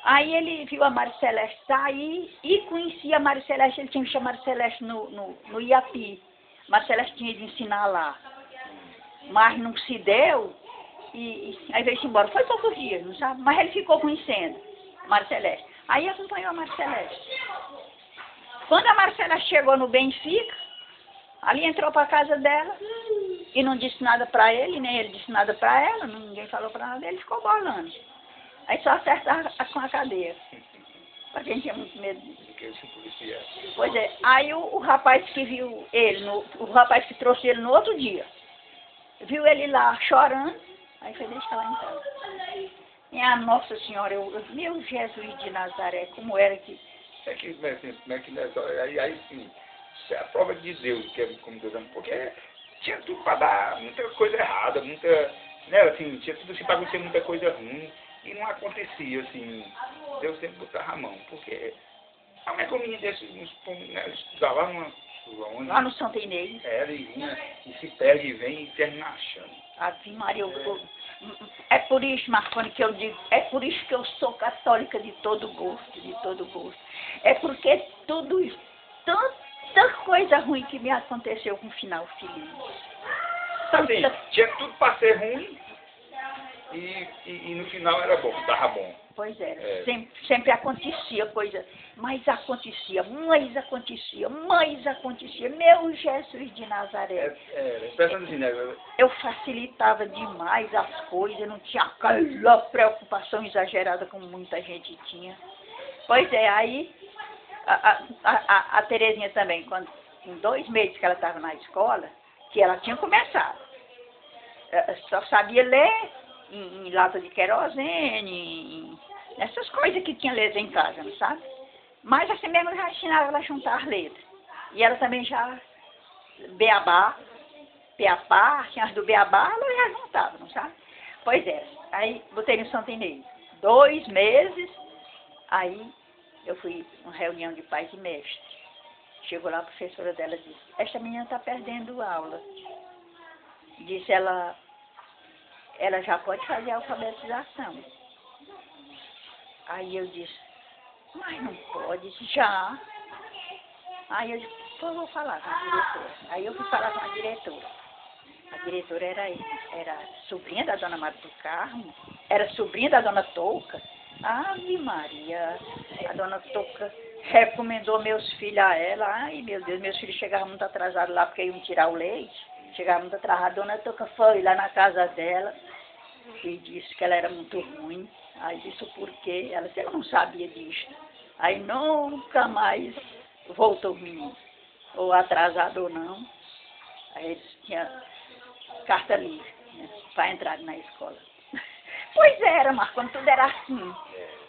Aí ele viu a Maria Celeste sair e conhecia a Maria Celeste, ele tinha visto a Maria Celeste no Iapi. Maria Celeste tinha de ensinar lá. Mas não se deu e aí veio-se embora. Foi poucos dias, não sabe? Mas ele ficou conhecendo a Maria Celeste. Aí acompanhou a Maria Celeste. Quando a Maria Celeste chegou no Benfica, ali entrou para a casa dela e não disse nada para ele, nem ele disse nada para ela, ninguém falou para nada dele, ficou bolando. Aí só acertava com a cadeia. Porque a gente tinha muito medo disso. Pois é, aí o rapaz que viu ele, o rapaz que trouxe ele no outro dia, viu ele lá chorando, aí foi deixar lá em casa. E a Nossa Senhora, meu Jesus de Nazaré, como era que... Aí sim, isso é a prova de Deus, que é como Deus ama, porque tinha tudo para dar muita coisa errada, muita, né, assim, tinha tudo assim para acontecer muita coisa ruim. E não acontecia, assim, Deus sempre botava a mão, porque a minha comunidade desse, né, estudava lá no Santa Inês. Ele vinha e se perde e vem e termina achando. Ave Maria, é por isso, Marconi, que eu digo, é por isso que eu sou católica de todo gosto, de todo gosto. É porque tudo isso, tanta coisa ruim que me aconteceu com um final feliz. Assim, tinha tudo para ser ruim. E no final era bom, estava bom. Pois é. Sempre acontecia coisa, mas acontecia, mais acontecia, mais acontecia. Meu Jesus de Nazaré. Pensando assim, né? Eu facilitava demais as coisas, não tinha aquela preocupação exagerada como muita gente tinha. Pois é, aí a Terezinha também, quando em 2 meses que ela estava na escola, que ela tinha começado, só sabia ler em lata de querosene, essas coisas que tinha letra em casa, não sabe? Mas assim mesmo eu já ensinava ela a juntar as letras. E ela também já, beabá, peapá, tinha as do beabá, ela já juntava, não sabe? Pois é, aí botei no Santa Inês. 2 meses, aí eu fui uma reunião de pais e mestres. Chegou lá a professora dela e disse, esta menina está perdendo aula. Disse ela já pode fazer a alfabetização. Aí eu disse, mas não pode, já. Aí eu disse, pô, eu vou falar com a diretora. Aí eu fui falar com a diretora. A diretora era sobrinha da dona Maria do Carmo, era sobrinha da dona Touca. Ave Maria, a dona Touca recomendou meus filhos a ela. Ai, meu Deus, meus filhos chegavam muito atrasados lá porque iam tirar o leite. Chegava muito atrasada, a dona Touca foi lá na casa dela e disse que ela era muito ruim. Aí disse o porquê, ela disse, eu não sabia disso. Aí nunca mais voltou o menino, ou atrasado ou não. Aí eles tinham carta livre, né, para entrar na escola. Pois era, Marconi, tudo era assim,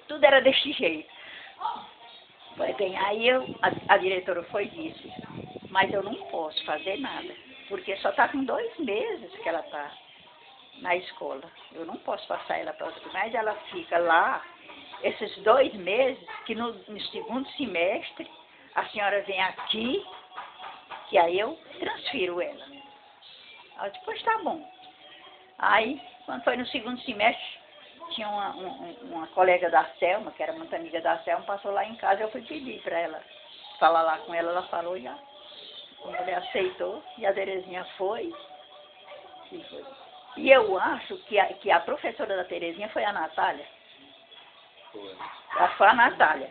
tudo era desse jeito. Pois bem, aí a diretora foi e disse, mas eu não posso fazer nada, porque só está com 2 meses que ela está na escola. Eu não posso passar ela para outra, mas ela fica lá esses 2 meses, que no 2º semestre a senhora vem aqui, que aí eu transfiro ela. Ela disse, pois tá bom. Aí, quando foi no 2º semestre, tinha uma colega da Selma, que era muito amiga da Selma, passou lá em casa, eu fui pedir para ela falar lá com ela, ela falou já. A mulher aceitou e a Terezinha foi. E eu acho que a professora da Terezinha foi a Natália. Foi. Ela foi a Natália.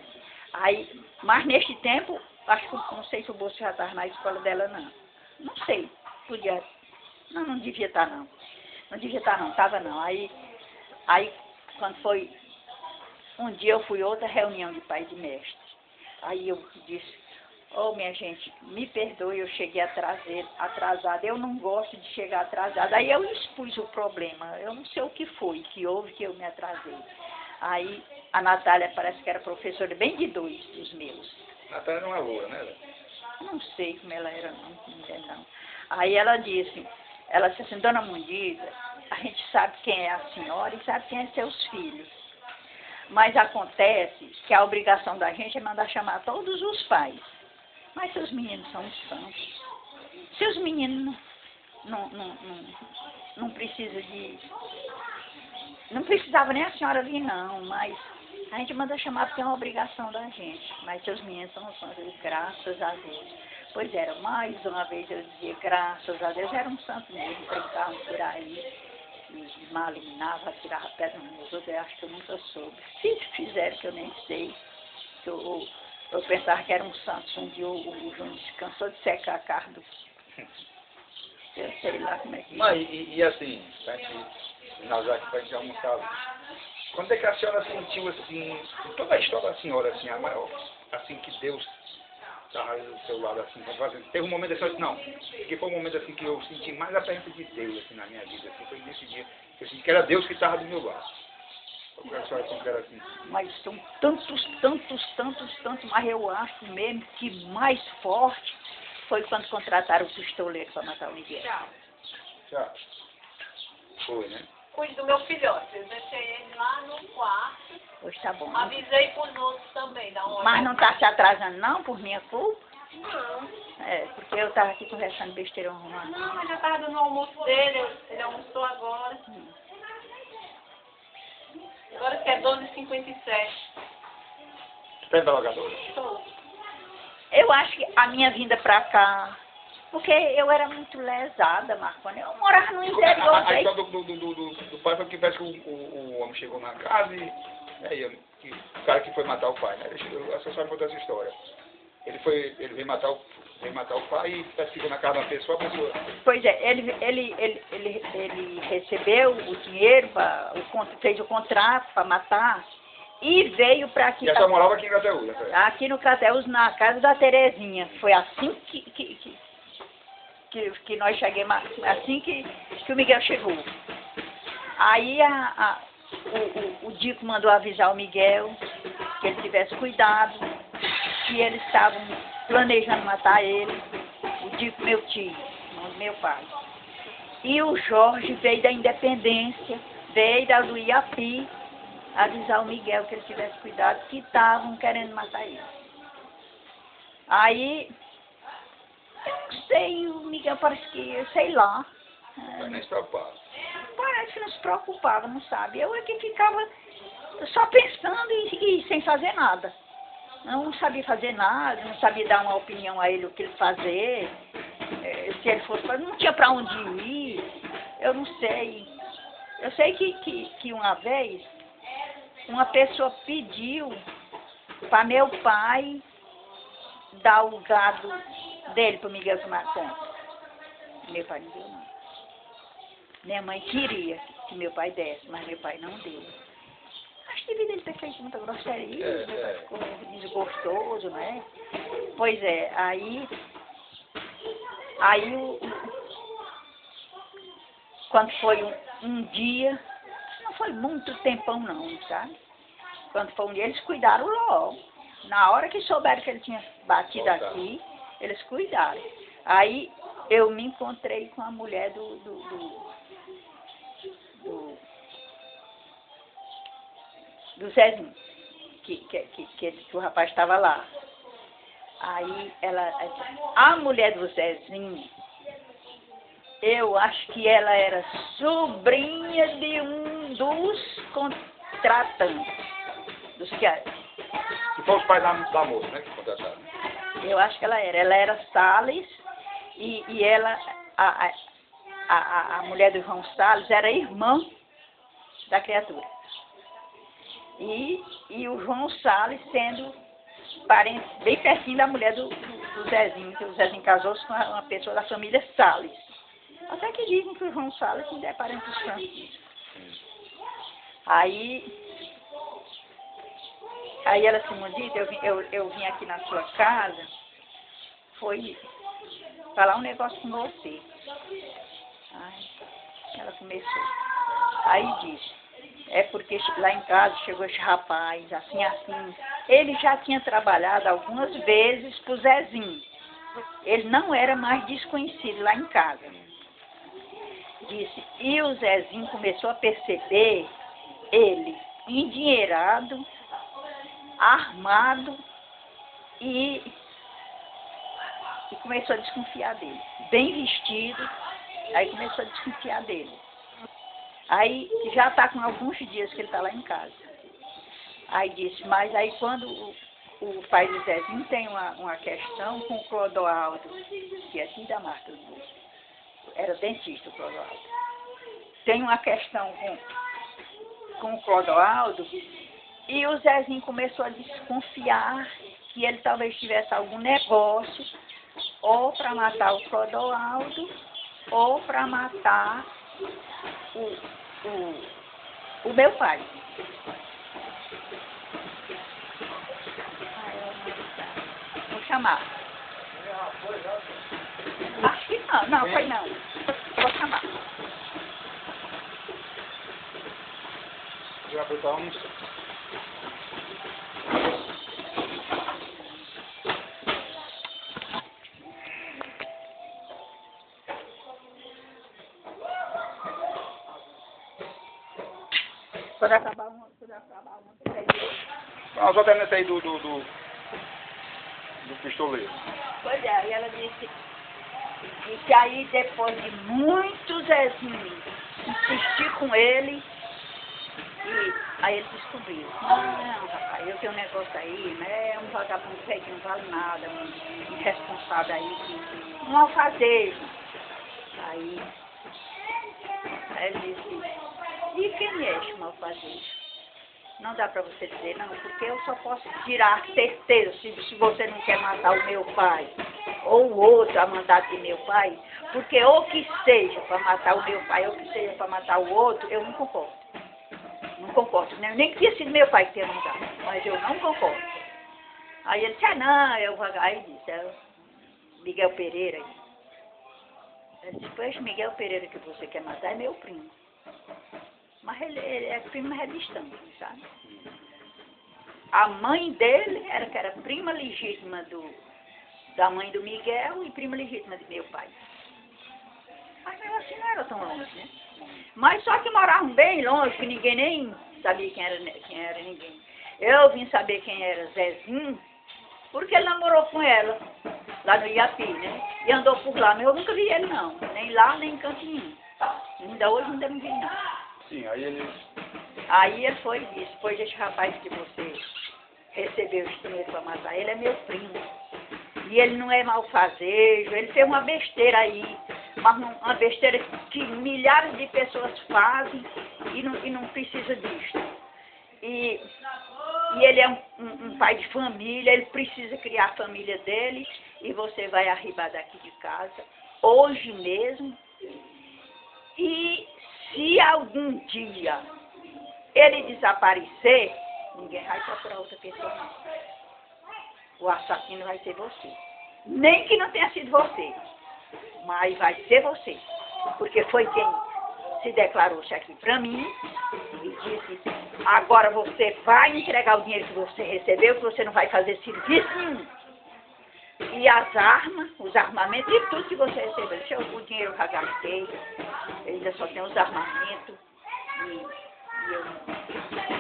Aí, mas neste tempo, acho que não sei se o Bolso já estava na escola dela, não. Não sei. Podia. Não devia estar, não. Não devia estar, não. Estava, não. Aí, quando foi. Um dia eu fui a outra reunião de pai de mestre. Aí eu disse, minha gente, me perdoe, eu cheguei atrasada. Eu não gosto de chegar atrasada. Aí eu expus o problema. Eu não sei o que foi, que houve que eu me atrasei. Aí a Natália parece que era professora bem de dois dos meus. Natália era uma loura, né? Não sei como ela era, não. Aí ela disse assim, Dona Mundiga, a gente sabe quem é a senhora e sabe quem é seus filhos. Mas acontece que a obrigação da gente é mandar chamar todos os pais. Mas seus meninos são santos. Seus meninos não precisam de... Não precisava nem a senhora vir, não, mas a gente manda chamar porque é uma obrigação da gente. Mas seus meninos são santos, graças a Deus. Pois era, mais uma vez eu dizia, graças a Deus, era um santo mesmo, brincavam por aí, e malignavam, atiravam pedra nos outros, eu acho que eu nunca soube. Se fizeram, que eu nem sei, eu pensava que era um santo. Um dia o Júnior se cansou de secar a carne. Eu sei lá como é que... Mas, e assim, pra gente finalizar aqui, pra gente almoçar, quando é que a senhora sentiu, assim, em toda a história da senhora, assim, a maior, assim, que Deus estava do seu lado, assim, teve um momento assim, não, que foi um momento, assim, que eu senti mais a presença de Deus, assim, na minha vida, assim, foi nesse dia, que eu senti que era Deus que estava do meu lado. Eu quero a senhora considerar assim. Mas são tantos, mas eu acho mesmo que mais forte foi quando contrataram o pistoleiro para matar o Miguel. Já. Foi, né? Cuide do meu filhote. Eu deixei ele lá no quarto. Pois tá bom. Avisei para os outros também. Dá uma Mas não está se atrasando não, por minha culpa? Não. É, porque eu estava aqui conversando besteira arrumando. Não, mas já estava dando o almoço dele. Ele almoçou agora. Agora que é 12h57. Está em Belagador? Estou. Eu acho que a minha vinda para cá, porque eu era muito lesada, Marconi. Eu morava no interior. A história do pai foi que parece que o homem chegou na casa e o cara que foi matar o pai, né? A senhora contou essa história. Ele veio matar o pai e parece que ficou na casa da pessoa, a pessoa... Pois é, ele recebeu o dinheiro, fez o contrato para matar e veio para aqui. E a senhora morava aqui em Crateús, né? Aqui no Crateús, na casa da Terezinha. Foi assim que nós chegamos, assim que o Miguel chegou. Aí o Dico mandou avisar o Miguel que ele tivesse cuidado, que eles estavam planejando matar ele. O Dico, meu tio, irmão do meu pai. E o Jorge veio da Independência, veio do Iapi, avisar o Miguel que ele tivesse cuidado, que estavam querendo matar ele. Aí, eu não sei, o Miguel parece que, sei lá. Nem se preocupava. Parece que não se preocupava, não sabe. Eu é que ficava só pensando e sem fazer nada. Não sabia fazer nada, não sabia dar uma opinião a ele o que ele fazer. Se ele fosse, não tinha para onde ir. Eu não sei. Eu sei que uma vez uma pessoa pediu para meu pai dar o gado dele para o Miguel tomar conta. Meu pai não deu, não. Minha mãe queria que meu pai desse, mas meu pai não deu. Acho que devia ele ter feito muita grosseria, meu pai ficou desgostoso, né? Pois é, aí quando foi um dia, não foi muito tempão não, sabe? Quando foi um dia, eles cuidaram logo. Na hora que souberam que ele tinha batido aqui, eles cuidaram. Aí eu me encontrei com a mulher do Zezinho, que o rapaz estava lá. Aí a mulher do Zezinho, eu acho que ela era sobrinha de um dos contratantes. Que foram os pais da moça, né, que contrataram. Eu acho que ela era Salles E ela, a mulher do João Salles, era irmã da criatura. E o João Salles sendo parente bem pertinho da mulher do Zezinho, que o Zezinho casou-se com uma pessoa da família Salles. Até que dizem que o João Salles ainda é parente dos Francisco. Aí ela se mudou, eu vim aqui na sua casa, foi falar um negócio com você. Aí ela começou. Aí disse, é porque lá em casa chegou esse rapaz, assim. Ele já tinha trabalhado algumas vezes pro Zezinho. Ele não era mais desconhecido lá em casa. Disse, e o Zezinho começou a perceber ele endinheirado, armado e começou a desconfiar dele. Bem vestido, aí começou a desconfiar dele. Aí já está com alguns dias que ele está lá em casa. Aí disse, mas aí quando o pai do Zezinho tem uma questão com o Clodoaldo, que é filho da Marta, era dentista o Clodoaldo. Tem uma questão com o Clodoaldo, e o Zezinho começou a desconfiar que ele talvez tivesse algum negócio, ou para matar o Clodoaldo, ou para matar o meu pai. Vou chamar. Acho que não, foi não. Vou chamar. Já botar um. Quando acabar uma, Nós só termina essa aí do pistoleiro. Pois é, aí ela disse que aí depois de muito Zezinho insistir com ele, e aí ele descobriu. Não, rapaz, eu tenho um negócio aí, né? Um vagabundo feio que não vale nada, um irresponsável aí, um alfazejo. Aí ele disse, e quem é esse alfazejo? Não dá para você dizer, não, porque eu só posso tirar certeza se você não quer matar o meu pai, ou o outro a mandado de meu pai, porque ou que seja para matar o meu pai, ou que seja para matar o outro, eu não concordo. Não concordo, nem que tenha sido meu pai que tenha mandado, mas eu não concordo. Aí ele disse, não, aí disse, é o Miguel Pereira. Eu disse, pois Miguel Pereira que você quer matar é meu primo. Mas ele é primo, mas é distante, sabe? A mãe dele que era prima legítima da mãe do Miguel e prima legítima de meu pai. Mas mesmo assim não era tão longe, né? Mas só que moravam bem longe, que ninguém nem sabia quem era ninguém. Eu vim saber quem era Zezinho, porque ele namorou com ela, lá no Iapi, né? E andou por lá, mas eu nunca vi ele não, nem lá, nem em canto nenhum. Ainda hoje ainda não vi não. Sim, aí ele... Aí ele foi e disse, pois esse rapaz que você recebeu esse dinheiro para matar, ele é meu primo. E ele não é malfazejo, ele fez uma besteira aí, mas uma besteira que milhares de pessoas fazem e não precisa disso. E ele é um pai de família, ele precisa criar a família dele, e você vai arribar daqui de casa, hoje mesmo, e se algum dia ele desaparecer, ninguém vai procurar outra pessoa não. O assassino vai ser você. Nem que não tenha sido você, mas vai ser você. Porque foi quem se declarou-se aqui para mim e disse, agora você vai entregar o dinheiro que você recebeu, que você não vai fazer serviço nenhum. E as armas, os armamentos e tudo que você recebeu. O dinheiro eu já gastei, eu ainda só tenho os armamentos e eu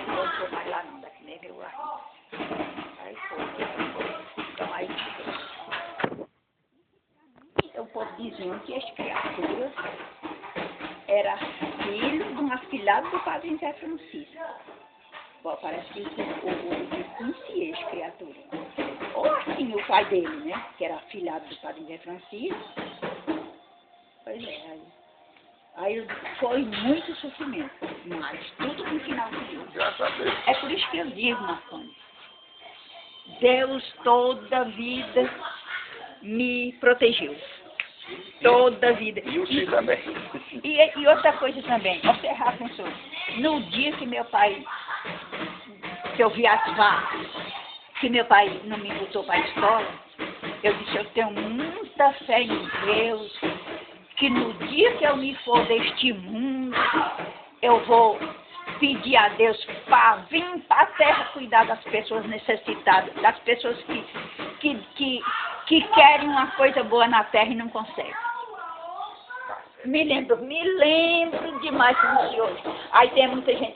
não sou mais lá não, daqui nem meu ar. Aí foi. Então aí o povo dizia que esta criatura era filho de um afilhado do padre Zé Francisco. Bom, parece que eu conhecia esta criatura. Ou assim, o pai dele, né? Que era afilhado do padre Zé Francisco. Pois é, aí foi muito sofrimento, mas tudo com final feliz. Graças a Deus. É por isso que eu digo, Marconi, Deus toda a vida me protegeu. Toda a vida. E o Chico também. E outra coisa também, você já pensou, no dia que meu pai, que eu vi as vacas, que meu pai não me botou para a escola, eu disse, eu tenho muita fé em Deus, que no dia que eu me for deste mundo, eu vou pedir a Deus para vir para a terra cuidar das pessoas necessitadas, das pessoas que querem uma coisa boa na terra e não conseguem. Me lembro demais dos senhores. Aí tem muita gente